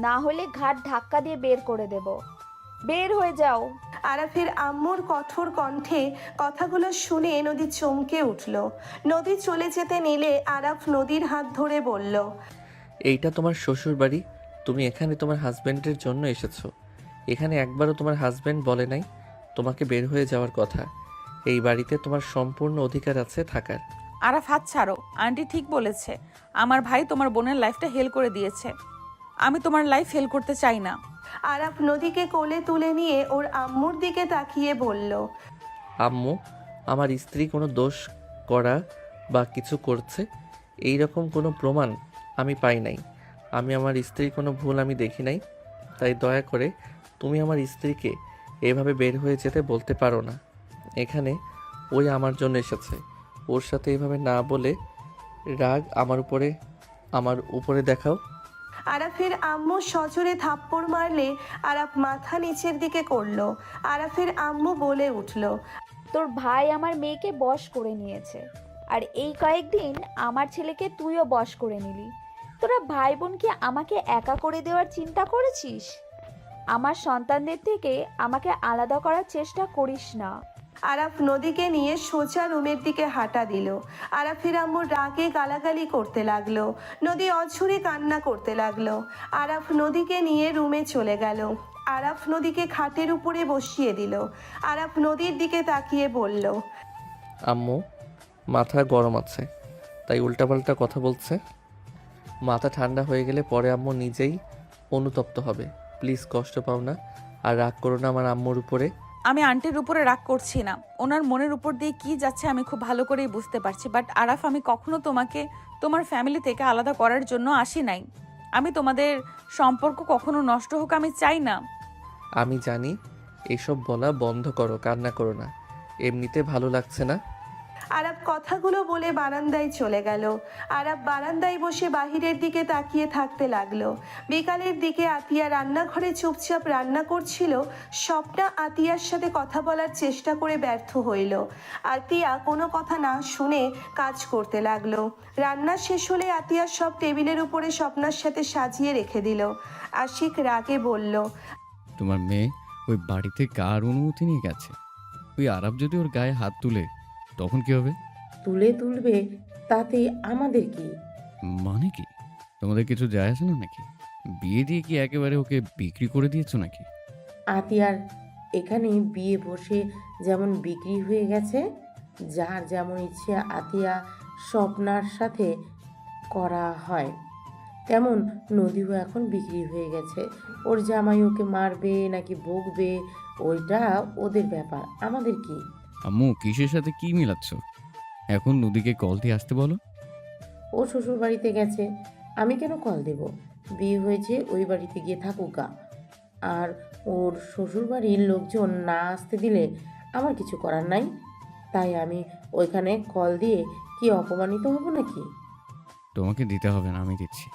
না হলে ঘাট ধাক্কা দিয়ে বের করে দেব। বের হয়ে যাও। আরাফের আম্মুর কঠোর কণ্ঠে কথাগুলো শুনে নদী চমকে উঠল। নদী চলে যেতে নিলে আরাফ নদীর হাত ধরে বলল, এইটা তোমার শ্বশুর বাড়ি, তুমি এখানে তোমার হাজব্যান্ডের জন্য এসেছো। এখানে একবারও তোমার হাজব্যান্ড বলে নাই তোমাকে বের হয়ে যাওয়ার কথা। এই বাড়িতে তোমার সম্পূর্ণ অধিকার আছে থাকার। আরাফ হাত ছাড়ো, আন্টি ঠিক বলেছে। আমার ভাই তোমার বোনের লাইফটা হেল করে দিয়েছে, আমি তোমার লাইফ হেল করতে চাই না। আরাফ নদীকে কোলে তুলে নিয়ে ওর আম্মুর দিকে তাকিয়ে বলল, আম্মু, আমার স্ত্রী কোনো দোষ করা বা কিছু করছে এই রকম কোনো প্রমাণ আমি পাই নাই। আমি আমার স্ত্রীর কোনো ভুল আমি দেখি নাই। তাই দয়া করে তুমি আমার স্ত্রীকে এভাবে বের হয়ে যেতে বলতে পারো না। এখানে ওই আমার জন্য এসেছে, ওর সাথে এভাবে না বলে রাগ আমার উপরে দেখাও। আরাফের আম্মু সজোরে থাপ্পড় মারলে আরাফ মাথা নিচের দিকে করলো। আরাফের আম্মু বলে উঠল, তোর ভাই আমার মেয়েকে বশ করে নিয়েছে, আর এই কয়েকদিন আমার ছেলেকে তুইও বশ করে নিলি। তোরা ভাই বোন কি আমাকে একা করে দেওয়ার চিন্তা করেছিস? আমার সন্তানদের থেকে আমাকে আলাদা করার চেষ্টা করিস না। আরাফ নদীকে নিয়ে সোজা রুমের দিকে হাঁটা দিল। আরাফের আম্মু রাগে গালাগালি করতে লাগলো। নদী অঝরে কান্না করতে লাগলো। আরাফ নদীকে নিয়ে রুমে চলে গেল। আরাফ নদীকে খাটের উপরে বসিয়ে দিল। আরাফ নদীর দিকে তাকিয়ে বলল, আম্মু, মাথা গরম আছে তাই উল্টাপাল্টা কথা বলছে। মাথা ঠান্ডা হয়ে গেলে পরে আম্মু নিজেই অনুতপ্ত হবে। প্লিজ কষ্ট পাও না আর রাগ করো না আমার আম্মুর উপরে। আমি আন্টির উপরে রাগ করছি না, ওনার মনের উপর দিয়ে কি যাচ্ছে আমি খুব ভালো করেই বুঝতে পারছি। বাট আরাফ, আমি কখনো তোমাকে তোমার ফ্যামিলি থেকে আলাদা করার জন্য আসি নাই। আমি তোমাদের সম্পর্ক কখনো নষ্ট হোক আমি চাই না। আমি জানি, এসব বলা বন্ধ করো, কান্না করো না, এমনিতে ভালো লাগছে না। আরাফ কথাগুলো বলে বারান্দায় চলে গেল। আরাফ বারান্দায় বসে বাহিরের দিকে তাকিয়ে থাকতে লাগলো। বিকালের দিকে আতিয়া রান্নাঘরে চুপচাপ রান্না করছিল। স্বপ্না আতিয়ার সাথে কথা বলার চেষ্টা করে ব্যর্থ হইল। আতিয়া কোনো কথা না শুনে কাজ করতে লাগলো। রান্না শেষ হলে আতিয়া সব টেবিলের উপরে স্বপ্নার সাথে সাজিয়ে রেখে দিল। আশিক রাগে বলল, তোমার মেয়ে ওই বাড়িতে কার অনুমতি নিয়ে গেছে? ওই আরব যদি ওর গায়ে হাত তুলে তখন কি হবে? তুলবে, তাতে আমাদের কি? মানে কি? তোমাদের কিছু যায় আসে না নাকি? বিয়ে দিয়ে কি একেবারে ওকে বিক্রি করে দিয়েছো নাকি? আতিয়ার এখানে বিয়ে বসে যেমন বিক্রি হয়ে গেছে, যার যেমন ইচ্ছে আতিয়া স্বপ্নার সাথে করা হয়, তেমন নদীও এখন বিক্রি হয়ে গেছে। ওর জামাই ওকে মারবে নাকি বকবে ওইটা ওদের ব্যাপার, আমাদের কি? আম্মু, কিসের সাথে কি মিলাচ্ছ? এখন নদীকে কল দিয়ে আসতে বলো। ও শ্বশুর বাড়িতে গেছে, আমি কেন কল দেব? বিয়ে হয়েছে, ওই বাড়িতে গিয়ে থাকুক গা। আর ওর শ্বশুর বাড়ির লোকজন না আসতে দিলে আমার কিছু করার নাই। তাই আমি ওইখানে কল দিয়ে কি অপমানিত হব নাকি? তোমাকে দিতে হবে না, আমি দিচ্ছি।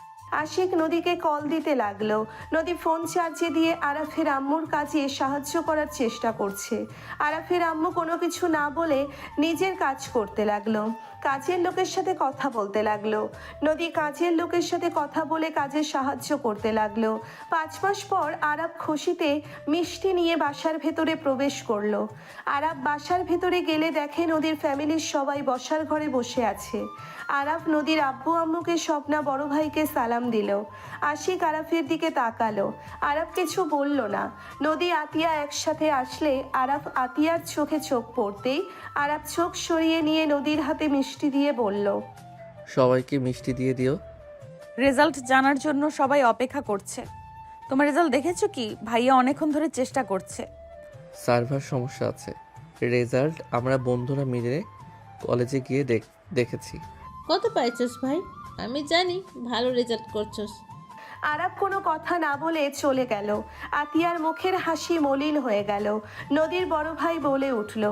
আশিক নদীকে কল দিতে লাগলো। নদী ফোন চার্জে দিয়ে আরাফের আম্মুর কাজে সাহায্য করার চেষ্টা করছে। আরাফের আম্মু কোনো কিছু না বলে নিজের কাজ করতে লাগলো। কাজের লোকের সাথে কথা বলতে লাগলো। নদী কাজের লোকের সাথে কথা বলে কাজে সাহায্য করতে লাগলো। 5 মাস পর আরাফ খুশিতে মিষ্টি নিয়ে বাসার ভেতরে প্রবেশ করলো। আরাফ বাসার ভেতরে গেলে দেখে নদীর ফ্যামিলির সবাই বসার ঘরে বসে আছে। আরাফ নদীর আব্বু আম্মুকে স্বপ্না বড় ভাইকে সালাম দিল। আশিক আরাফের দিকে তাকালো। আরাফ কিছু বলল না। নদী আতিয়া একসাথে আসলে আরাফ আতিয়ার চোখে চোখ পড়তেই আরাফ চোখ সরিয়ে নিয়ে নদীর হাতে মিষ্টি দিয়ে বলল, সবাইকে মিষ্টি দিয়ে দিও। রেজাল্ট জানার জন্য সবাই অপেক্ষা করছে। তোমার রেজাল্ট দেখেছো কি? ভাইয়া অনেকক্ষণ ধরে চেষ্টা করছে। সার্ভার সমস্যা আছে। রেজাল্ট আমরা বন্ধুরা মিলে কলেজে গিয়ে দেখেছি। কত পাইছস ভাই? আমি জানি ভালো রেজাল্ট করছস। আরাফ কোনো কথা না বলে চলে গেল। আতিয়ার মুখের হাসি মলিন হয়ে গেল। নদীর বড় ভাই বলে উঠল,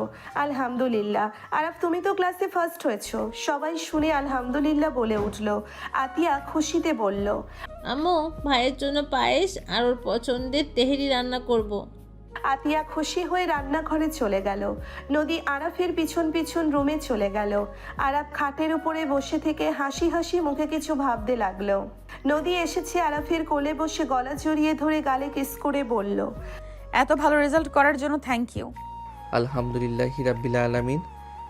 আলহামদুলিল্লাহ। আরাফ, তুমি তো ক্লাসে ফার্স্ট হয়েছো। সবাই শুনে আলহামদুলিল্লাহ বলে উঠল। আতিয়া খুশিতে বলল, আম্মু, ভাইয়ের জন্য পায়েস আর ওর পছন্দের তেহেরি রান্না করব। আতিয়া খুশি হয়ে রান্নাঘরে চলে গেল। নদী আরাফের পিছন পিছন রুমে চলে গেল। আরাফ খাটের উপরে বসে থেকে হাসি হাসি মুখে কিছু ভাবতে লাগলো। নদী এসেছে আরাফের কোলে বসে গলা জড়িয়ে ধরে গালে কিস করে বলল, এত ভালো রেজাল্ট করার জন্য থ্যাংক ইউ। আলহামদুলিল্লাহি রাব্বিল আলামিন।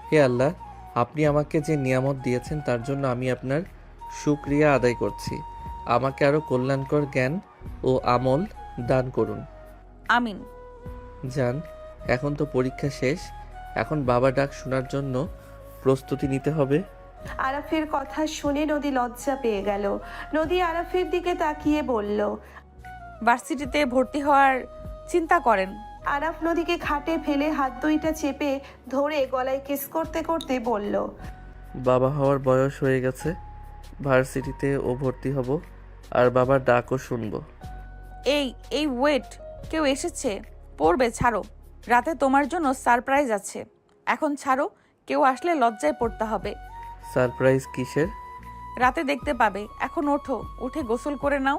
হে আল্লাহ, আপনি আমাকে যে নিয়ামত দিয়েছেন তার জন্য আমি আপনার শুকরিয়া আদায় করছি। আমাকে আরও কল্যাণকর জ্ঞান ও আমল দান করুন। আমিন। জান, এখন তো পরীক্ষা শেষ, এখন বাবা ডাক শোনার জন্য প্রস্তুতি নিতে হবে। আরাফের কথা শুনে নদী লজ্জা পেয়ে গেল। নদী আরাফের দিকে তাকিয়ে বলল। ভার্সিটিতে ভর্তি হওয়ার চিন্তা করেন? আরাফ নদীকে খাটে ফেলে হাত দুইটা চেপে ধরে গলায় কিস করতে করতে বলল। বাবা হওয়ার বয়স হয়ে গেছে, ভার্সিটিতে ও ভর্তি হব, আর বাবার ডাকও শুনবো। এই ওয়েট, কেউ এসেছে, পড়বে, ছাড়ো। রাতে তোমার জন্য সারপ্রাইজ আছে, এখন ছাড়ো, কেউ আসলে লজ্জায় পড়তে হবে। সারপ্রাইজ কিসের? রাতে দেখতে পাবে, এখন ওঠো, উঠে গোসল করে নাও।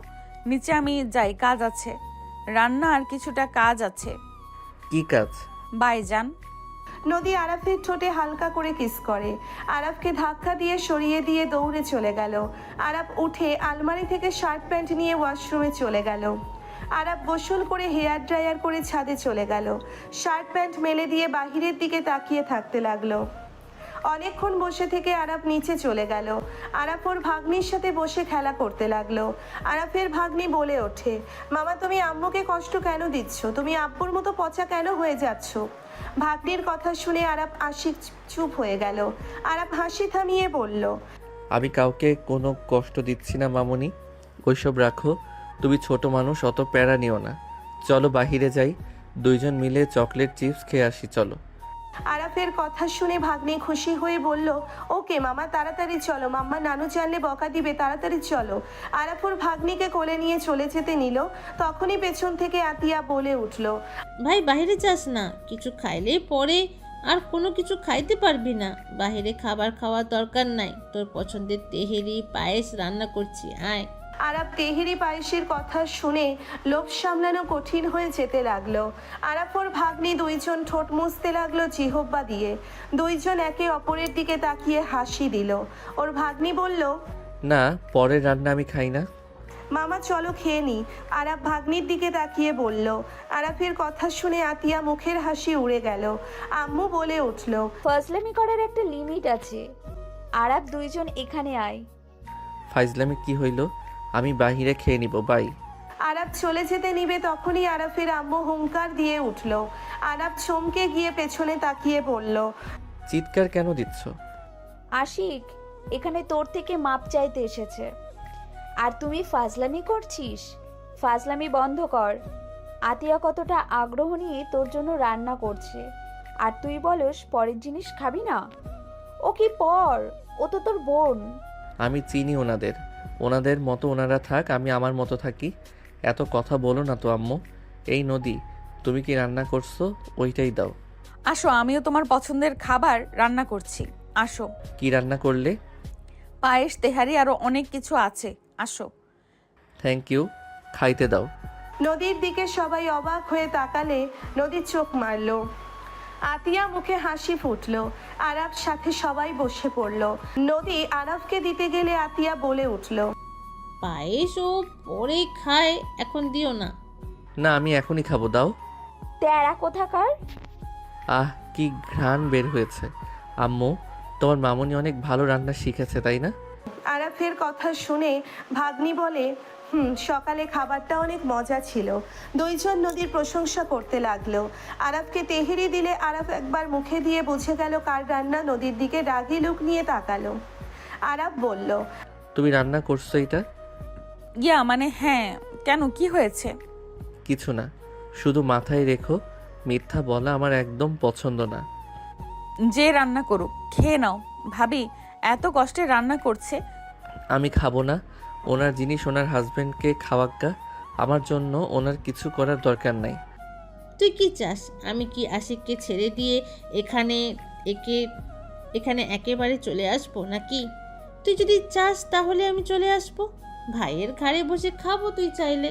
নিচে আমি যাই, কাজ আছে, রান্না আর কিছুটা কাজ আছে। কি কাজ? বাই যান। নদী আরাফের ঠোঁটে হালকা করে কিস করে। আরাফকে ধাক্কা দিয়ে সরিয়ে দিয়ে দৌড়ে চলে গেল। আরাফ উঠে আলমারি থেকে শার্ট প্যান্ট নিয়ে ওয়াশরুমে চলে গেল। আরাফ গোসল করে হেয়ার ড্রায়ার করে ছাদে চলে গেল। শার্ট প্যান্ট মেলে দিয়ে বাহিরের দিকে তাকিয়ে থাকতে লাগলো। অনেকক্ষণ বসে থেকে আরাফ নিচে চলে গেল। আরাফ ওর ভাগ্নির সাথে বসে খেলা করতে লাগলো। আরাফের ভাগ্নি বলে ওঠে, মামা তুমি আম্মুকে কষ্ট কেন দিচ্ছ? তুমি আব্বুর মতো পচা কেন হয়ে যাচ্ছ? ভাগ্নির কথা শুনে আরাফ আশিক চুপ হয়ে গেল। আরাফ হাসি থামিয়ে বলল, আমি কাউকে কোনো কষ্ট দিচ্ছি না মামুনি, ওইসব রাখো। তুমি ছোট মানুষ, অত প্যারা নিও না। চলো বাহিরে যাই, দুইজন মিলে চকলেট চিপস খেয়ে আসি, চলো। আরাফের কথা শুনে ভাগ্নি খুশি হয়ে বলল, ওকে মামা, তাড়াতাড়ি চলো, মাম্মা নানু জানলে বকা দিবে, তাড়াতাড়ি চলো। আরাফ ওর ভাগ্নিকে কোলে নিয়ে চলে যেতে নিল, তখনই পেছন থেকে আতিয়া বলে উঠল, ভাই বাইরে যাস না, কিছু খাইলে পরে আর কোনো কিছু খাইতে পারবি না। বাইরে খাবার খাওয়ার দরকার নাই, তোর পছন্দের তেহেরি পায়েস রান্না করছি, আয়। আরাফ তেহেরি পায়েসের কথা শুনে লোভ সামলানো কঠিন হয়ে যেতে লাগলো। আরাফ ওর ভাগ্নি দুইজন ঠোঁট মুছতে লাগলো জিহ্বা দিয়ে। দুইজন একে অপরের দিকে তাকিয়ে হাসি দিল। ওর ভাগ্নি বলল, না, পরের রান্না আমি খাই না। মামা চলো খেয়ে নি। আরাফ ভাগ্নির দিকে তাকিয়ে বলল। আরাফের কথা শুনে আতিয়া মুখের হাসি উড়ে গেল। আম্মু বলে উঠল, ফাজলামি করার একটা লিমিট আছে। আরাফ দুইজন এখানে আয়। ফাইজলামি কি হইল? আমি বাহিরে খেয়ে নিব, বাই। আরাফ চলে যেতে নিবে তখনই আরাফের আম্মু হুঙ্কার দিয়ে উঠল। আরাফ চমকে গিয়ে পেছনে তাকিয়ে বলল, চিৎকার কেন দিচ্ছ? আশিক এখানে তোর থেকে মাপ চাইতে এসেছে, আর তুমি ফাজলামি করছিস। ফাজলামি বন্ধ কর। আতিয়া কতটা আগ্রহ নিয়ে তোর জন্য রান্না করছে, আর তুই বলস পরের জিনিস খাবি না। ও কি পর, ও তো তোর বোন। আমি চিনি ওনাদের মতো ওনারা থাক, আমি আমার মতো থাকি। এত কথা বলো না তো আম্মু। এই নদী, তুমি কি রান্না করছো? ওইটাই দাও। আসো, আমিও তোমার পছন্দের খাবার রান্না করছি, আসো। কি রান্না করলে? পায়েস, তেহারি, আরো অনেক কিছু আছে, আসো। থ্যাংক ইউ, খাইতে দাও। নদীর দিকে সবাই অবাক হয়ে তাকালে নদী চোখ মারল। আতিয়া মুখে হাসি ফুটলো। আরাফ সাথে সবাই বসে পড়ল। নদী আরাফকে দিতে গেলে আতিয়া বলে উঠল, পায়েস ও পরে খায়, এখন দিও না। না, আমি এখনই খাবো, দাও। তেরা কোথাকার। আহ, কি ঘ্রাণ বের হয়েছে। আম্মু, তোমার মামুনি অনেক ভালো রান্না শিখেছে, তাই না? আরাফের কথা শুনে ভাগ্নি বলে, সকালে খাবারটা অনেক মজা ছিল। দুইজন নদীর প্রশংসা করতে লাগলো। আরাফকে তেহেরি দিলে আরাফ একবার মুখে দিয়ে বুঝে গেল কার রান্না। নদীর দিকে রাগী লুক নিয়ে তাকালো। আরাফ বলল, তুমি রান্না করছো এটা? মানে হ্যাঁ, কেন, কি হয়েছে? কিছু না, শুধু মাথায় রেখো, মিথ্যা বলা আমার একদম পছন্দ না। যে রান্না করুক, খেয়ে নাও। ভাবি এত কষ্টে রান্না করছে। আমি খাবো না। ওনার জিনিস ওনার হাজবেন্ডকে খাওয়াক্কা, আমার জন্য ওনার কিছু করার দরকার নাই। তুই কি চাস আমি কি আশিককে ছেড়ে দিয়ে এখানে একেবারে চলে আসবো নাকি? তুই যদি চাস তাহলে আমি চলে আসবো, ভাইয়ের ঘাড়ে বসে খাবো তুই চাইলে।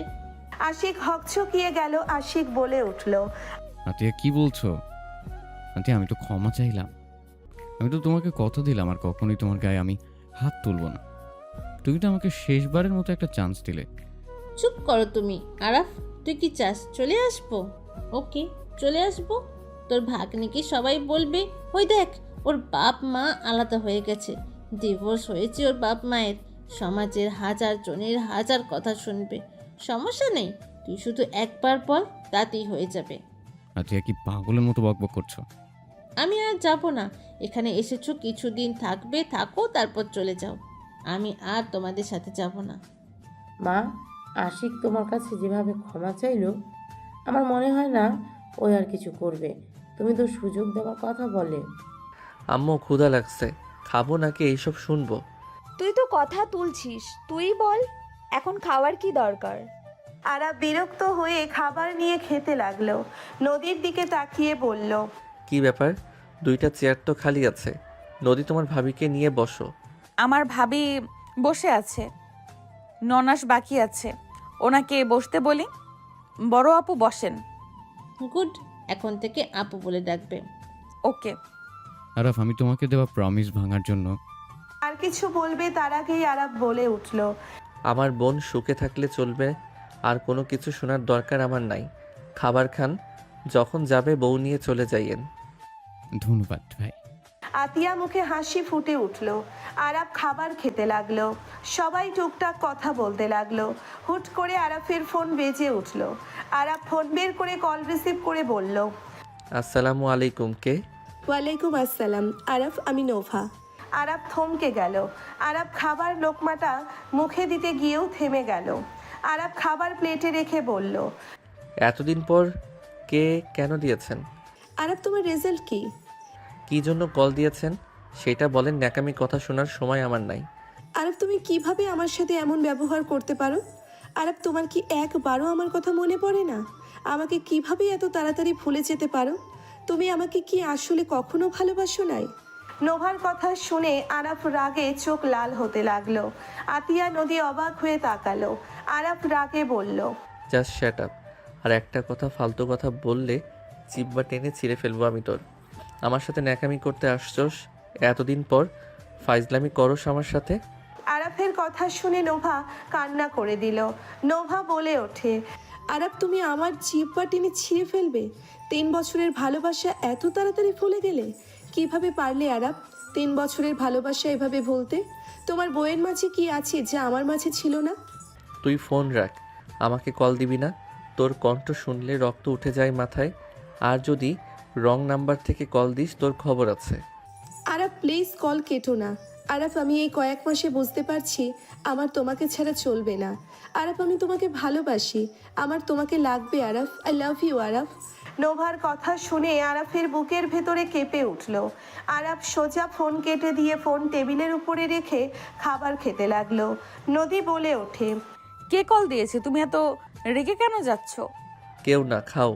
আশিক হকচকিয়ে গেল। আশিক বলে উঠল, আতিয়া কি বলছো? আতিয়া, আমি তো ক্ষমা চাইলাম। আমি তো তোমাকে কথা দিলাম আর কখনোই তোমার গায়ে আমি হাত তুলবো না। তুমি তো আমাকে শেষবারের মতো একটা চান্স দিলে। চুপ করো তুমি। আরাফ, তুই কি চাস চলে আসবো? ওকে, চলে আসবো। তোর ভাগ্নিকে সবাই বলবে, ওই দেখ ওর বাপ মা আলাদা হয়ে গেছে, ডিভোর্স হয়েছে ওর বাপ মায়ের। সমাজের হাজার জনের হাজার কথা শুনবে, সমস্যা নেই, তুই শুধু একবার বল, তাতেই হয়ে যাবে। আতিয়া কি পাগলের মতো বকবক করছো? আমি আর যাব না, এখানে এসেছো কিছুদিন থাকবে, থাকো, তারপর চলে যাও। আমি আর তোমাদের সাথে যাব না। মা, আশিক তোমার কাছে যেভাবে ক্ষমা চাইলো, আমার মনে হয় না ওই আর কিছু করবে। তুমি তো সুযোগ দেওয়ার কথা বলে। আম্মু ক্ষুধা লাগছে, খাবো নাকি এইসব শুনবো? তুই তো কথা তুলছিস, তুই বল এখন খাওয়ার কি দরকার? আরাফ বিরক্ত হয়ে খাবার নিয়ে খেতে লাগলো। নদীর দিকে তাকিয়ে বলল, কি ব্যাপার, দুইটা চেয়ার তো খালি আছে, নদী তোমার ভাবিকে নিয়ে বসো। আমার ভাবি বসে আছে, ননাস বাকি আছে, ওনাকে বসতে বলি। বড় আপু বসেন। গুড, এখন থেকে আপু বলে ডাকবে। ওকে। আরাফ, আমি তোমাকে দেওয়া প্রমিস ভাঙার জন্য আর কিছু বলবে তার আগেই আরাফ বলে উঠল, আমার বোন সুখে থাকলে চলবে, আর কোনো কিছু শোনার দরকার আমার নাই। খাবার খান, যখন যাবে বউ নিয়ে চলে যাইয়েন। ধন্যবাদ ভাই। আতিয়া মুখে হাসি ফুটে উঠল। আরাফ খাবার খেতে লাগলো। সবাই টুকটাক কথা বলতে লাগলো। হুট করে আরাফের ফোন বেজে উঠল। আরাফ ফোন বের করে কল রিসিভ করে বলল, আসসালামু আলাইকুম, কে? ওয়ালাইকুম আসসালাম আরাফ, আমি নোভা। আরাফ থমকে গেল। আরাফ খাবার লোকমাটা মুখে দিতে গিয়েও থেমে গেল। আরাফ খাবার প্লেটে রেখে বলল, এতদিন পর কে, কেন দিয়েছেন? আরাফ তোমার রেজাল্ট কি? কি জন্য কল দিয়েছেন সেটা বলেন, ন্যাকামি কথা শোনার সময় আমার নাই। আরাফ তুমি কিভাবে আমার সাথে এমন ব্যবহার করতে পারো? আরাফ তোমার কি একবারও আমার কথা মনে পড়ে না? আমাকে কিভাবে এত তাড়াতাড়ি ভুলে যেতে পারো? তুমি আমাকে কি আসলে কখনো ভালোবাসো নাই? নোভার কথা শুনে আরাফ রাগে চোখ লাল হতে লাগলো। আতিয়া নদী অবাক হয়ে তাকালো। আরাফ রাগে বলল, জাস্ট শ্যাট আপ, আর একটা কথা ফালতু কথা বললে জিব্বা টেনে ছিঁড়ে ফেলবো আমি তোর। আমার সাথে ন্যাকামি করতে আসছস, এতদিন পর ফাইজলামি করস আমার সাথে? আরাফের কথা শুনে নোভা কান্না করে দিল। নোভা বলে ওঠে, আরাফ তুমি আমার জিহ্বা টেনে ছিঁড়ে ফেলবে? 3 বছরের ভালোবাসা এত তাড়াতাড়ি ভুলে গেলে? কিভাবে পারলে আরাফ 3 বছরের ভালোবাসা এভাবে ভুলতে? তোমার বইয়ের মাঝে কি আছে যা আমার মাঝে ছিল না? তুই ফোন রাখ, আমাকে কল দিবি না। তোর কণ্ঠ শুনলে রক্ত উঠে যায় মাথায়, আর যদি রং নাম্বার থেকে কল দিস তোর খবর আছে। আরাফ প্লিজ কল কেটো না। আরাফ আমি এই কয়েক মাসে বুঝতে পারছি আমার তোমাকে ছাড়া চলবে না। আরাফ আমি তোমাকে ভালোবাসি, আমার তোমাকে লাগবে Araf, I love you Araf. নোভার কথা শুনে আরাফের বুকের ভেতরে কেঁপে উঠল। আরাফ সোজা ফোন কেটে দিয়ে ফোন টেবিলের উপরে রেখে খাবার খেতে লাগলো। নদী বলে ওঠে, কে কল দিয়েছে? তুমি এত রেগে কেন যাচ্ছ? কেউ না, খাও।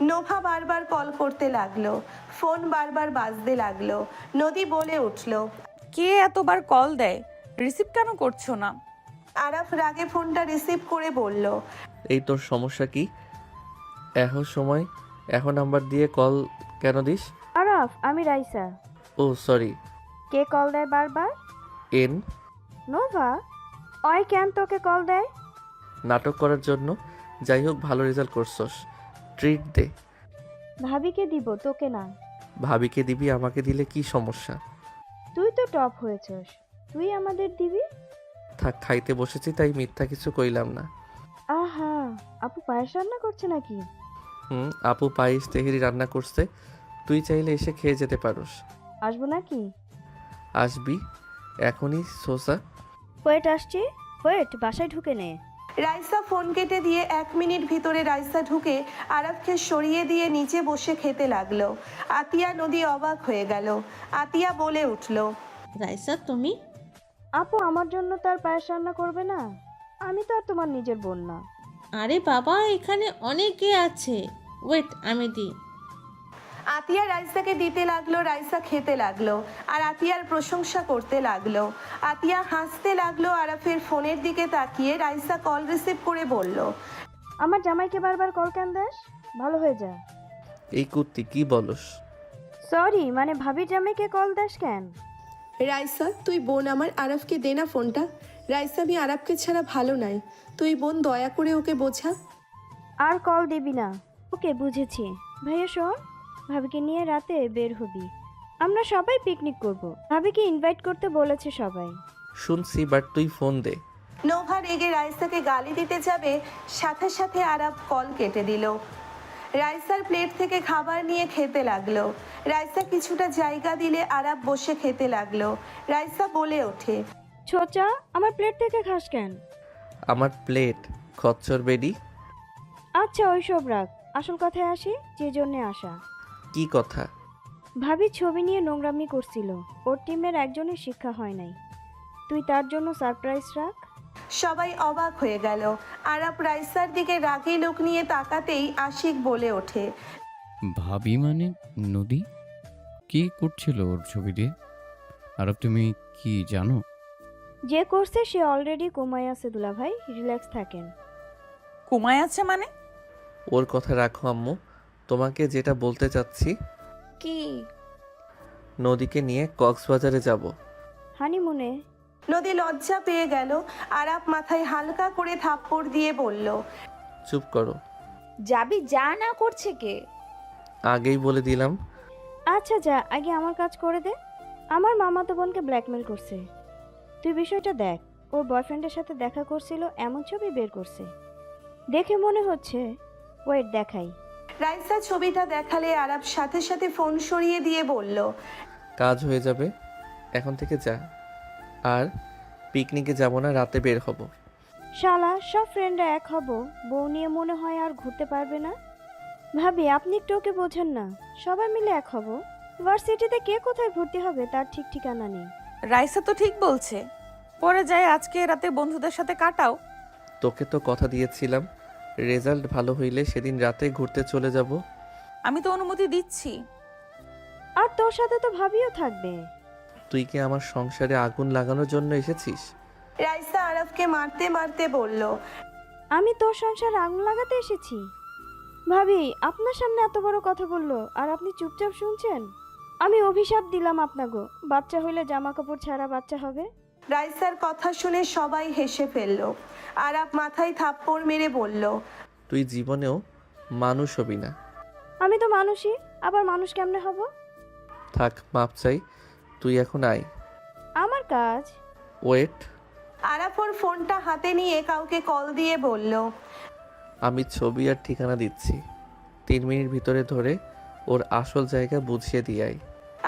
নোভা বারবার কল করতে লাগলো। ফোন বারবার বাজতে লাগলো। নদী বলে উঠল, কে এতবার কল দেয়, রিসিভ কেন করছো না? আরাফ রাগে ফোনটা রিসিভ করে বলল, এই তোর সমস্যা কি? এখন নাম্বার দিয়ে কল কেন দিস? আরাফ, আমি রাইসা। ও সরি। কে কল দেয় বারবার? এন। নোভা, ওই কেন তোকে কল দেয়? নাটক করার জন্য। যাই হোক, ভালো রেজাল্ট করছস, ট্রিট দে। ভাবিকে দিব, তোকে না। ভাবিকে দিবি, আমাকে দিলে কি সমস্যা? তুই তো টপ হয়েছস, তুই আমাদের দিবি। থাক, খাইতে বসেছি তাই মিথ্যা কিছু কইলাম না। আহা, আপু পায়েস রান্না করছে নাকি? আপু পায়েস তেহেরি রান্না করছে, তুই চাইলে এসে খেয়ে যেতে পারোস। আসবো নাকি? আসবি এখনই সোসা। ওয়েট আসছি, ওয়েট, বাসায় ঢুকে নে। রাইসা ফোন কেটে দিয়ে 1 মিনিট ভিতরে রাইসা ঢুকে আরাফকে সরিয়ে দিয়ে নিচে বসে খেতে লাগলো। আতিয়া নদী অবাক হয়ে গেল। আতিয়া বলে উঠল, রাইসা তুমি? আপু আমার জন্য তার পায়েস রান্না করবে না? আমি তো আর তোমার নিজের বোন না। আরে বাবা, এখানে অনেকে আছে, ওয়েট আমি দিই। আতিয়া রাইসাকে দিতে লাগলো। রাইসা খেতে লাগলো আর আতিয়ার প্রশংসা করতে লাগলো। আতিয়া হাসতে লাগলো। আরাফের ফোনের দিকে তাকিয়ে রাইসা কল রিসিভ করে বলল, আমার জামাইকে বারবার কল কেন দেস? ভালো হয়ে যা। এই কুত্তি কি বলস? সরি, মানে ভাবির জামাইকে কল দেস কেন? রাইসা তুই বোন আমার, আরাফকে দে না ফোনটা। রাইসা আমি আরাফকে ছাড়া ভালো নাই, তুই বোন দয়া করে ওকে বোঝা। আর কল দিবি না, ওকে, বুঝেছি। ভাইয়া শোন, ভাবিকে নিয়ে রাতে বের হবি। আমরা সবাই পিকনিক করব। ভাবিকে ইনভাইট করতে বলেছে সবাই। শুনছি, বাট তুই ফোন দে। নোভা রেগে রাইসাকে গালি দিতে যাবে, সাথে সাথে আরাফ কল কেটে দিল। রাইসার প্লেট থেকে খাবার নিয়ে খেতে লাগলো। রাইসা কিছুটা জায়গা দিলে আরাফ বসে খেতে লাগলো। রাইসা বলে ওঠে, ছোচা, আমার প্লেট থেকে খাস কেন? আমার প্লেট খচ্চর বেডি। আচ্ছা, ওইসব রাখ, আসল কথায় আসি। যে জন্যে আসা, কি কথা? ভাবি ছবি নিয়ে নোংরামি করছিল, ওর টিমের একজনের শিক্ষা হয় নাই। তুই তার জন্য সারপ্রাইজ রাখ। সবাই অবাক হয়ে গেল। আরাফ রাইসার দিকে রাগী লোক নিয়ে তাকাতেই আশিক বলে ওঠে, ভাবি মানে নদী? কি করছিল ওর ছবি দিয়ে? আর তুমি কি জানো? যে করছে সে অলরেডি কোমায় আছে দুলাভাই, রিল্যাক্স থাকেন। ঘুমায় আছে মানে? ওর কথা রাখো আম্মু, তোমাকে যেটা বলতে চাচ্ছি, কি? নদীকে নিয়ে কক্সবাজারে যাব। হানিমুনে? নদী লজ্জা পেয়ে গেল। আরাফ মাথায় হালকা করে থাপ্পড় দিয়ে বলল, চুপ করো। যাবি, যা না করছে কে? আগেই বলে দিলাম। আচ্ছা যা, আগে আমার কাজ করে দে। আমার মামাতো বোনকে ব্ল্যাকমেল করছে। তুই বিষয়টা দেখ, ওর বয়ফ্রেন্ডের সাথে দেখা করছিল, এমন ছবি বের করছে। দেখে মনে হচ্ছে, ওয়েট দেখাই। রাইসা ছবিটা দেখালে আরাফ সাথে সাথে ফোন সরিয়ে দিয়ে বলল, কাজ হয়ে যাবে, এখন থেকে যা। আর পিকনিকে যাব না, রাতে বের হব। শালা, সব ফ্রেন্ডরা এক হব, বউ নিয়ে মনে হয় আর ঘুরতে পারবে না। ভাবি, আপনি একটু ওকে বোঝেন না। সবাই মিলে এক হব। ভার্সিটিতে কে কোথায় ভর্তি হবে তার ঠিক ঠিকানা নেই। রাইসা তো ঠিক বলছে, পরে যাই আজকে রাতে বন্ধুদের সাথে কাটাও। তোকে তো কথা দিয়েছিলাম, রেজাল্ট ভালো হইলে সেদিন রাতে ঘুরতে চলে যাব। আমি তো অনুমতি দিচ্ছি। আর তোর সাথে তো ভাবিও থাকবে। তুই কি আমার সংসারে আগুন লাগানোর জন্য এসেছিস? রাইসা আরাফকে মারতে মারতে বলল, আমি তোর সংসার আগুন লাগাতে এসেছি? ভাবি, আপনার সামনে এত বড় কথা বললো আর আপনি চুপচাপ শুনছেন? আমি অভিশাপ দিলাম আপনাকে, বাচ্চা হইলে জামা কাপড় ছাড়া বাচ্চা হবে। রাইসার কথা শুনে সবাই হেসে ফেলল। আরাফ মাথায় থাপ্পড় মেরে বলল, তুই জীবনেও মানুষ হবি না। আমি তো মানুষই, আবার মানুষ কেমনে হব? থাক, মাপ চাই, তুই এখন আয়। আমার কাজ। ওয়েট। আরাফ ওর ফোনটা হাতে নিয়ে কাউকে কল দিয়ে বলল, আমি ছবি আর ঠিকানা দিচ্ছি, 3 মিনিট ভিতরে ধরে ওর আসল জায়গা বুঝিয়ে দিয়াই।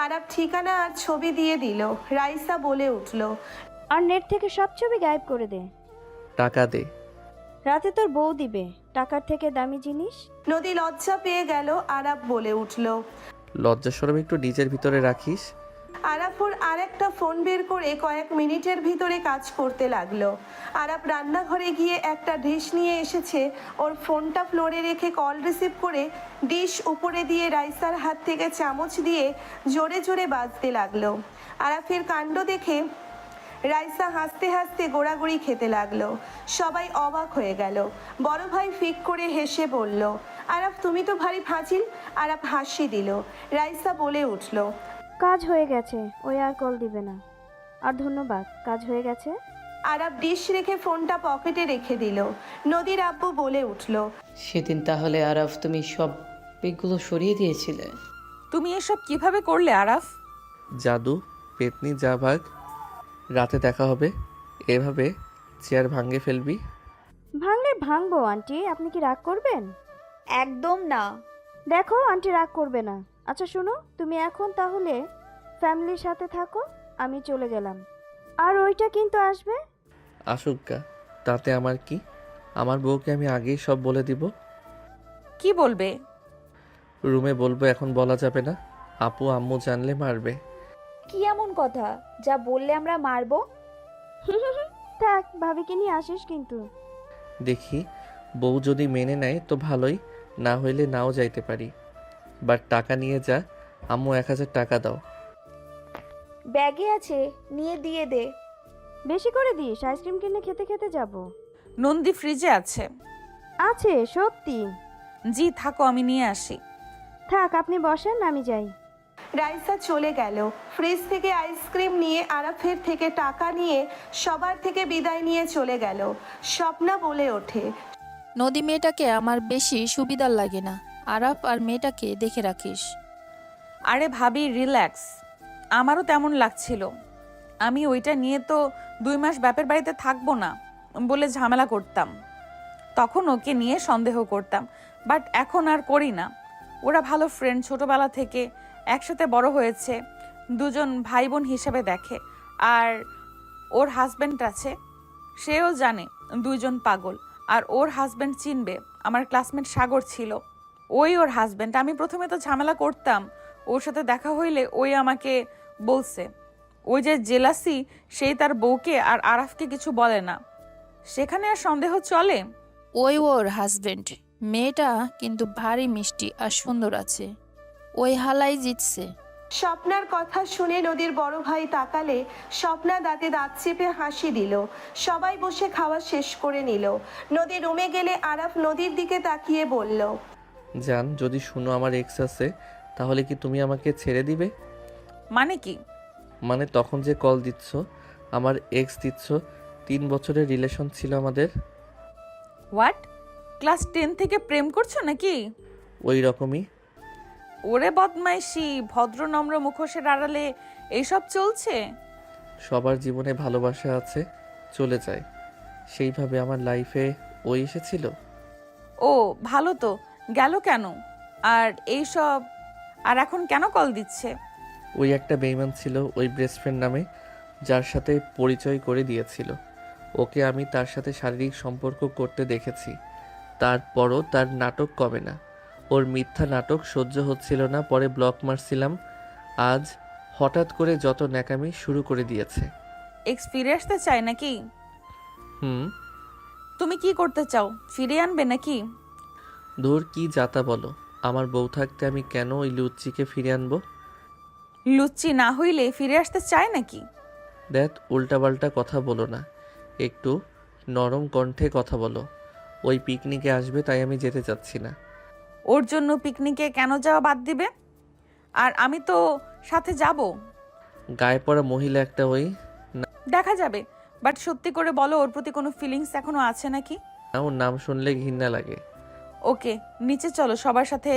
আরাফ ঠিকানা আর ছবি দিয়ে দিল। রাইসা বলে উঠল, আর নেট থেকে সব ছবি গায়েব করে দে। টাকা দে। রাতে তোর বউ দিবে, টাকার থেকে দামি জিনিস। নদী লজ্জা পেয়ে গেল। আরাফ বলে উঠল, লজ্জা শরম একটু ডিজের ভিতরে রাখিস। আরাফ ওর আরেকটা ফোন বের করে কয়েক মিনিটের ভিতরে কাজ করতে লাগলো। আরাফ রান্নাঘরে গিয়ে একটা ডিশ নিয়ে এসেছে। ওর ফোনটা ফ্লোরে রেখে কল রিসিভ করে ডিশ উপরে দিয়ে রাইসার হাত থেকে চামচ দিয়ে জোরে জোরে বাজতে লাগলো। আরাফের কাণ্ড দেখে রাইসা হাসতে হাসতে গোড়াগড়ি খেতে লাগলো। সবাই অবাক হয়ে গেল। বড় ভাই ফিক করে হেসে বলল, আরাফ তুমি তো ভারী ফাজিল। আরাফ হাসি দিল। রাইসা বলে উঠল, কাজ হয়ে গেছে, ওই আর কল দিবে না। আর ধন্যবাদ, কাজ হয়ে গেছে। আরাফ ডিশ রেখে ফোনটা পকেটে রেখে দিল। নদীর আব্বু বলে উঠল, সেদিন তাহলে আরাফ তুমি সব পিকগুলো সরিয়ে দিয়েছিলে? তুমি এসব কিভাবে করলে আরাফ? জাদু, পেতনি, যা ভাগ। রাতে দেখা হবে। এভাবে চেয়ার ভাঙে ফেলবি। ভাঙলে ভাঙবো আন্টি, আপনি কি রাগ করবেন? একদম না। দেখো, আন্টি রাগ করবে না। আচ্ছা শোনো, তুমি এখন তাহলে ফ্যামিলির সাথে থাকো, আমি চলে গেলাম। আর ওইটা কিন্তু আসবে। আসুক, তাতে আমার কি? আমার বউকে আমি আগেই সব বলে দিব। কি বলবে? রুমে বলবো, এখন বলা যাবে না। আপু আম্মু জানলে মারবে। কি এমন কথা যা বললে আমরা মারবো? থাক, ভাবিকে নিয়ে আসিস কিন্তু। দেখি, বউ যদি মেনে নেয় তো ভালোই, না হইলে নাও যাইতে পারি। বাট টাকা নিয়ে যা। আম্মু 1000 টাকা দাও। ব্যাগে আছে, নিয়ে দিয়ে দে। বেশি করে দিস, আইসক্রিম কিনে খেতে খেতে যাব। নন্দী ফ্রিজে আছে। আছে সত্যি? জি, থাকো, আমি নিয়ে আসি। থাক, আপনি বসেন, আমি যাই। রাইসা চলে গেল। ফ্রিজ থেকে আইসক্রিম নিয়ে আরাফের থেকে টাকা নিয়ে সবার থেকে বিদায় নিয়ে চলে গেল। স্বপ্না বলে ওঠে, নদী মেয়েটাকে আমার বেশি সুবিধার লাগে না। আরাফ আর মেয়েটাকে দেখে রাখিস। আরে ভাবি রিল্যাক্স, আমারও তেমন লাগছিল। আমি ওইটা নিয়ে তো 2 মাস বাপের বাড়িতে থাকবো না বলে ঝামেলা করতাম, তখন ওকে নিয়ে সন্দেহ করতাম, বাট এখন আর করি না। ওরা ভালো ফ্রেন্ড, ছোটবেলা থেকে একসাথে বড় হয়েছে, দুজন ভাই বোন হিসেবে দেখে। আর ওর হাজব্যান্ড আছে, সেও জানে দুইজন পাগল, আর ওর হাজব্যান্ড চিনবে। আমার ক্লাসমেট সাগর ছিল, ওই ওর হাজব্যান্ড। আমি প্রথমে তো ঝামেলা করতাম, ওর সাথে দেখা হইলে ওই আমাকে বলছে, ওই যে জেলাসি, সেই তার বউকে আর আরাফকে কিছু বলে না, সেখানে আর সন্দেহ চলে। ওই ওর হাজবেন্ড। মেয়েটা কিন্তু ভারী মিষ্টি আর সুন্দর আছে, ওই হালাই জিতছে। স্বপ্নার কথা শুনে নদীর বড় ভাই তাকালে স্বপ্না দাঁতে দাঁত চেপে হাসি দিল। সবাই বসে খাওয়া শেষ করে নিল। নদী রুমে গেলে আরাফ নদীর দিকে তাকিয়ে বলল, জান, যদি শুনো আমার এক্স আছে, তাহলে কি তুমি আমাকে ছেড়ে দিবে? মানে কি? মানে তখন যে কল দিচ্ছ, আমার এক্স দিচ্ছ, 3 বছরের রিলেশন ছিল আমাদের। হোয়াট? ক্লাস 10 থেকে প্রেম করছো নাকি? ওই রকমই। ওরে বদমাইশি, ভদ্র নম্র মুখোশের আড়ালে এইসব চলছে? সবার জীবনে ভালোবাসা আছে, চলে যায়, সেইভাবে আমার লাইফে ও এসেছিল। ও ভালো তো, গেল কেন? আর এইসব, আর এখন কেন কল দিচ্ছে? ওই একটা বেইমান ছিল ওই বেস্ট ফ্রেন্ড নামে, যার সাথে পরিচয় করে দিয়েছিল। ওকে আমি তার সাথে শারীরিক সম্পর্ক করতে দেখেছি, তারপরও তার নাটক কমে না। ওর মিথ্যা নাটক সহ্য হচ্ছিল না, পরে ব্লক মারছিলাম। আজ হঠাৎ করে যত ন্যাকামি শুরু করে দিয়েছে। এক্স ফিরে আসতে চায় নাকি? হুম। তুমি কি করতে চাও? ফিরিয়ে আনবে নাকি? দূর, কি যাতা বলো। আমার বউ থাকতে আমি কেন ওই লুচ্চিকে ফিরে আনবো? লুচ্চি না হইলে ফিরে আসতে চায় নাকি? দেখ, উল্টাপাল্টা কথা বলো না, একটু নরম কণ্ঠে কথা বলো। ওই পিকনিকে আসবে, তাই আমি যেতে চাচ্ছি না। ওর জন্য পিকনিকে কেন যাওয়া বাদ দিবে? আর আমি তো সাথে যাব। গায়ে পড়া মহিলা একটা, ওই দেখা যাবে, বাট সত্যি করে বলো, ওর প্রতি কোনো ফিলিংস এখনো আছে নাকি? না, ওর নাম শুনলে ঘৃণা লাগে। ওকে, নিচে চলো, সবার সাথে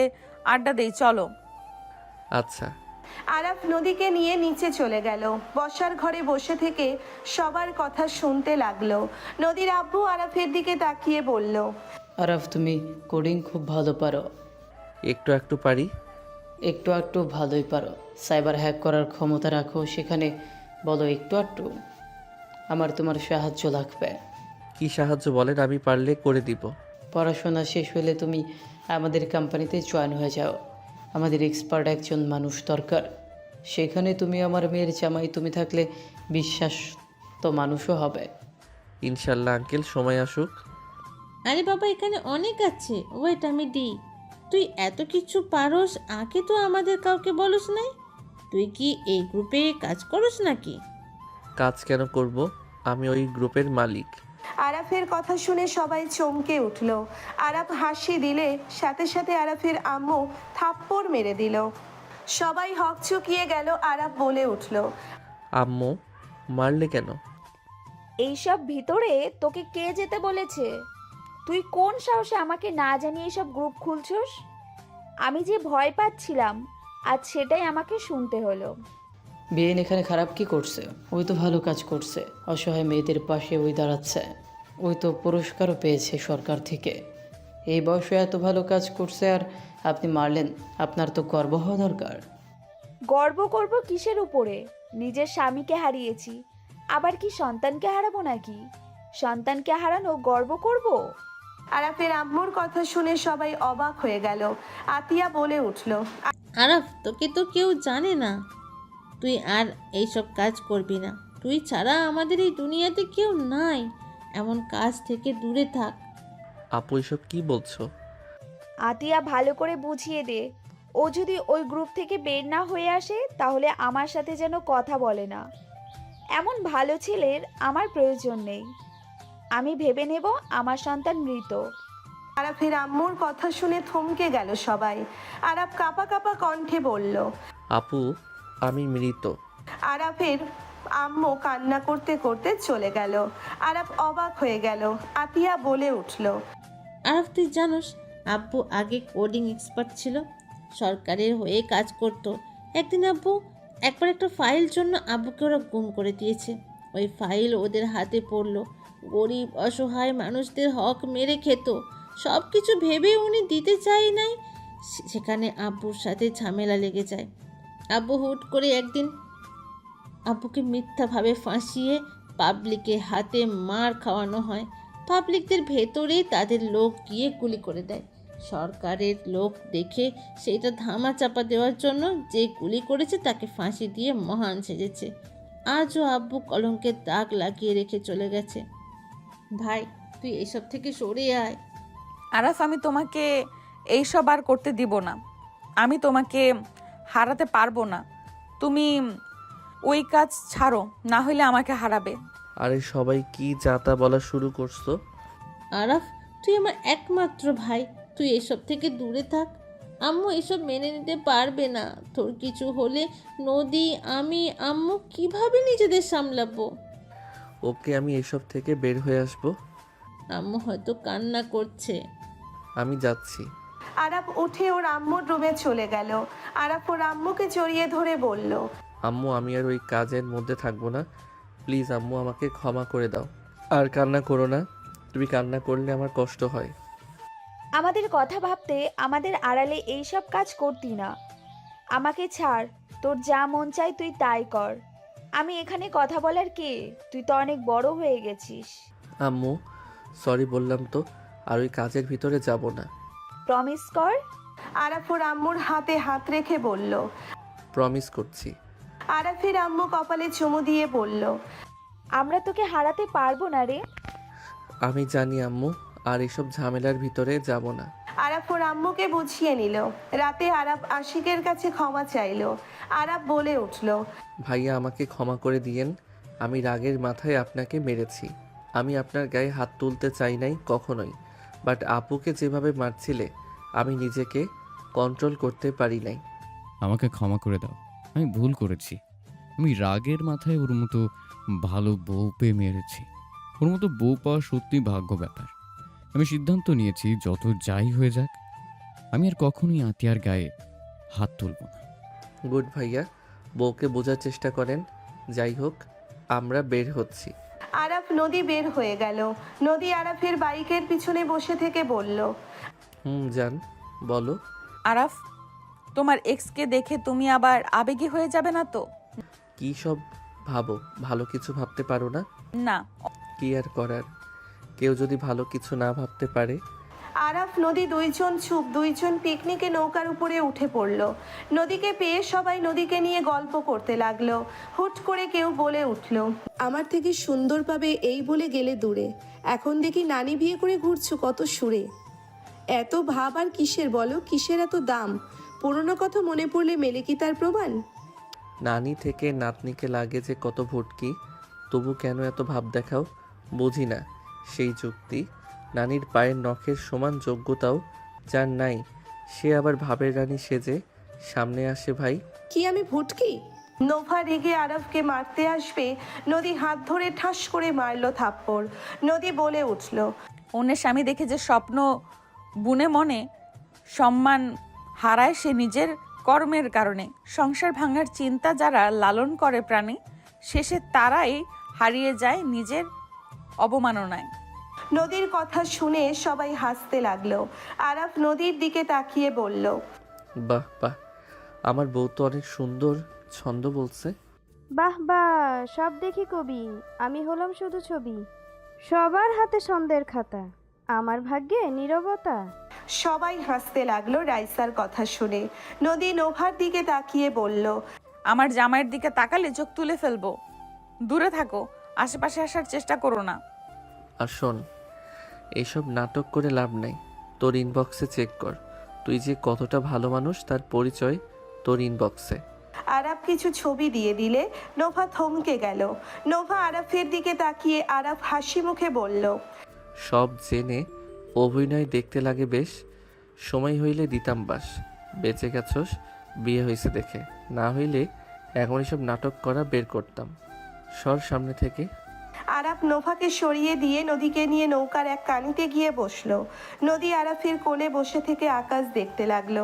আড্ডা দেই, চলো। আচ্ছা। আরাফ নদীকে নিয়ে নিচে চলে গেল। বসার ঘরে বসে থেকে সবার কথা শুনতে লাগলো। নদীর আব্বু আরাফের দিকে তাকিয়ে বলল, আরাফ, তুমি কোডিং খুব ভালো পারো। একটু একটু পারি। একটু একটু ভালোই পারো। সাইবার হ্যাক করার ক্ষমতা রাখো, সেখানে বলো একটু একটু। আমার তোমার সাহায্য লাগবে। কি সাহায্য বলেন, আমি পারলে করে দিব। পড়াশোনা শেষ হলে তুমি আমাদের কোম্পানিতে জয়েন হয়ে যাও। আমাদের এক্সপার্ট একজন মানুষ দরকার। সেখানে তুমি আমার মেয়ের জামাই, তুমি থাকলে বিশ্বাস তো মানুষও হবে। ইনশাল্লাহ আঙ্কেল, সময় আসুক। আরে বাবা, এখানে অনেক আছে, ওয়েট আমি দিই। তুই এত কিছু পারস, আগে তো আমাদের কাউকে বলস নাই। তুই কি এই গ্রুপে কাজ করস নাকি? কাজ কেন করব, আমি ওই গ্রুপের মালিক। আরাফের কথা শুনে সবাই চমকে উঠল। আরাফ হাসি দিলে সাথে সাথে আরাফের আম্মু থাপ্পড় মেরে দিল। সবাই হকচকিয়ে গেল। আরাফ বলে উঠল, আম্মু মারলে কেন? এইসব ভিতরে তোকে কে যেতে বলেছে? তুই কোন সাহসে আমাকে না জানিয়ে এসব গ্রুপ খুলছস? আমি যে ভয় পাচ্ছিলাম, আজ সেটাই আমাকে শুনতে হলো। বিয়েন এখানে খারাপ কি করছে? ওই তো ভালো কাজ করছে, অসহায় মেয়েদের পাশে ওই দাঁড়াচ্ছে। ওই তো পুরস্কারও পেয়েছে সরকার থেকে। এই বয়সে এত ভালো কাজ করছে, আর আপনি মারলেন। আপনার তো গর্ব হওয়া দরকার। গর্ব করব কিসের উপরে? নিজের স্বামীকে হারিয়েছি, আবার কি সন্তানকে হারাবো নাকি? সন্তানকে হারানো গর্ব করব? আরাফের আম্মুর কথা শুনে সবাই অবাক হয়ে গেল। আতিয়া বলে উঠল, আরাফ, তোকে তো কেউ জানে না। তুই আর এইসব কাজ করবি না। তুই ছাড়া আমাদের এই দুনিয়াতে কেউ নাই। এমন কাজ থেকে দূরে থাক। আপু এসব কি বলছো? আতিয়া, ভালো করে বুঝিয়ে দে। ও যদি ওই গ্রুপ থেকে বের না হয়ে আসে, তাহলে আমার সাথে যেন কথা বলে না। এমন ভালো ছেলের আমার প্রয়োজন নেই। আমি ভেবে নেব আমার সন্তান মৃত। আরাফের আম্মুর কথা শুনে থমকে গেল সবাই। আরাফ কাঁপা কাঁপা কণ্ঠে বলল, আপু, আমি মৃত। আরাফের আম্মু কান্না করতে করতে চলে গেল। আরাফ অবাক হয়ে গেল। আতিয়া বলে উঠল, আরাফ, তুই জানোস আব্বু আগে কোডিং এক্সপার্ট ছিল, সরকারের হয়ে কাজ করত। একদিন আব্বু একবার একটা ফাইল জন্য আব্বুকে ওরা গুম করে দিয়েছে। ওই ফাইল ওদের হাতে পড়লো। গরিব অসহায় মানুষদের হক মেরে খেত। সব কিছু ভেবে উনি দিতে চাই নাই, সেখানে আব্বুর সাথে ঝামেলা লেগে যায়। আব্বু হুট করে একদিন আব্বুকে মিথ্যাভাবে ফাঁসিয়ে পাবলিকের হাতে মার খাওয়ানো হয়। পাবলিকদের ভেতরে তাদের লোক গিয়ে গুলি করে দেয়। সরকারের লোক দেখে সেইটা ধামা চাপা দেওয়ার জন্য যে গুলি করেছে তাকে ফাঁসি দিয়ে মহান সেজেছে। আজও আব্বু কলঙ্কের দাগ লাগিয়ে রেখে চলে গেছে। ভাই, তুই এসব থেকে সরে আয়। আরাফ, আমি তোমাকে এইসব আর করতে দিব না। আমি তোমাকে হারাতে পারবো না। তুমি ওই কাজ ছাড়ো, না হলে আমাকে হারাবে। আরে সবাই কি যাতা বলা শুরু করছো? আরাফ, তুই আমার একমাত্র ভাই, তুই এসব থেকে দূরে থাক। আম্মু এসব মেনে নিতে পারবে না। তোর কিছু হলে নদী, আমি, আম্মু কিভাবে নিজেদের সামলাবো? ওকে, আমি এসব থেকে বের হয়ে আসবো। আম্মু হয়তো কান্না করছে। আমি যাচ্ছি। আরাফ উঠে ওর আম্মুর রুমে চলে গেল। আরাফ ওর আম্মুকে জড়িয়ে ধরে বলল, আম্মু, আমি আর ওই কাজের মধ্যে থাকবো না। প্লিজ আম্মু, আমাকে ক্ষমা করে দাও। আর কান্না করো না। তুমি কান্না করলে আমার কষ্ট হয়। আমাদের কথা ভাবতে আমাদের আড়ালে এইসব কাজ করতি না। আমাকে ছাড়, তোর যা মন চাই তুই তাই কর। আমি এখানে কথা বলার কে? তুই তো অনেক বড় হয়ে গেছিস। আম্মু, সরি বললাম তো। আর ওই কাজের ভিতরে যাব না। প্রমিস কর। আরাফ ওর আম্মুর হাতে হাত রেখে বলল। প্রমিস করছি। আরাফের আম্মু কপালে চুমু দিয়ে বলল, আমরা তোকে হারাতে পারবো না রে। আমি জানি আম্মু, আর এসব ঝামেলার ভিতরে যাব না। আরাফ ওর আম্মুকে বুঝিয়ে নিল। রাতে আরাফ আশিকের কাছে ক্ষমা চাইল। আরাফ বলে উঠল, ভাইয়া, আমাকে ক্ষমা করে দিয়েন। আমি রাগের মাথায় আপনাকে মেরেছি। আমি আপনার গায়ে হাত তুলতে চাই নাই কখনোই। বাট আপুকে যেভাবে মারছিলে, আমি নিজেকে কন্ট্রোল করতে পারি নাই। আমাকে ক্ষমা করে দাও, আমি ভুল করেছি। আমি রাগের মাথায় ওর মতো ভালো বউ পেয়ে মেরেছি। ওর মতো বউ পাওয়া সত্যি ভাগ্য ব্যাপার। আমি সিদ্ধান্ত নিয়েছি যত যাই হয়ে যাক, আমি আর কখনোই আতিয়ার গায়ে হাত তুলব না। গুড ভাইয়া, বউকে বোঝার চেষ্টা করেন। যাই হোক, আমরা বের হচ্ছি। আরাফ নদী বের হয়ে গেল। নদী আরাফের বাইকের পিছনে বসে থেকে বলল, যান, বলো। আরাফ, তোমার এক্সকে দেখে তুমি আবার আবেগী হয়ে যাবে না তো? কি সব ভাবো? ভালো কিছু ভাবতে পারো না? না। কি আর করার, কেউ যদি ভালো কিছু না ভাবতে পারে। আরাফ নদী দুইজন পিকনিকে নৌকার উপরে উঠে পড়ল। নদীকে পেয়ে সবাই নদীকে নিয়ে গল্প করতে লাগলো। হুট করে কেউ বলে উঠল, আমার থেকে সুন্দর পাবে এই বলে গেলে দূরে। এখন দেখি নানি বিয়ে করে ঘুরছো কত সুরে। এত ভাব আর কিসের বলো, কিসের এত দাম? পুরনো কথা মনে পড়লে মেলে কি তার প্রমাণ? নানি থেকে নাতনিকে লাগে যে কত ভটকি, তবু কেন এত ভাব দেখাও? বুঝি না সেই যুক্তি। নানির পায়ের নখের সমান যোগ্যতাও যার নাই, সে আবার ভাবের রানী সেজে সামনে আসে। ভাই, কি আমি ভুটকি? নোভা রেগে আরবকে মারতে আসবে, নদী হাত ধরে ঠাস করে মারলো থাপ্পড়। নদী বলে উঠল, অন্যের স্বামী দেখে যে স্বপ্ন বুনে মনে সম্মান হারায় সে নিজের কর্মের কারণে। সংসার ভাঙার চিন্তা যারা লালন করে প্রাণী, শেষে তারাই হারিয়ে যায় নিজের অবমাননায়। নদীর কথা শুনে সবাই হাসতে লাগলো। আরাফ নদীর দিকে তাকিয়ে বলল, বাহ বাহ, আমার বউ তো অনেক সুন্দর ছন্দ বলছে। বাহ বাহ, সব দেখি কবি, আমি হলাম শুধু ছবি। সবার হাতে ছন্দের খাতা, আমার ভাগ্যে নীরবতা। সবাই হাসতে লাগলো রাইসার কথা শুনে। নদী নোভার দিকে তাকিয়ে বলল, আমার জামাইয়ের দিকে তাকালে চোখ তুলে ফেলবো। দূরে থাকো, আশেপাশে আসার চেষ্টা করো না। আর শোন, এইসব নাটক করে লাভ নাই। তোর ইনবক্সে চেক কর, তুই যে কতটা ভালো মানুষ তার পরিচয় তোর ইনবক্সে। আরাফ কিছু ছবি দিয়ে দিলে নোভা থমকে গেল। নোভা আরাফের দিকে তাকিয়ে আরাফ হাসি মুখে বলল, সব জেনে অভিনয় দেখতে লাগে বেশ। সময় হইলে দিতাম বাস। বেঁচে গেছস বিয়ে হয়েছে দেখে, না হইলে এখন এসব নাটক করা বের করতাম। সর সামনে থেকে। আরাফ নোভাকে সরিয়ে দিয়ে নদীকে নিয়ে নৌকার এক কানিতে গিয়ে বসলো। নদী আরাফের কোলে বসে থেকে আকাশ দেখতে লাগলো।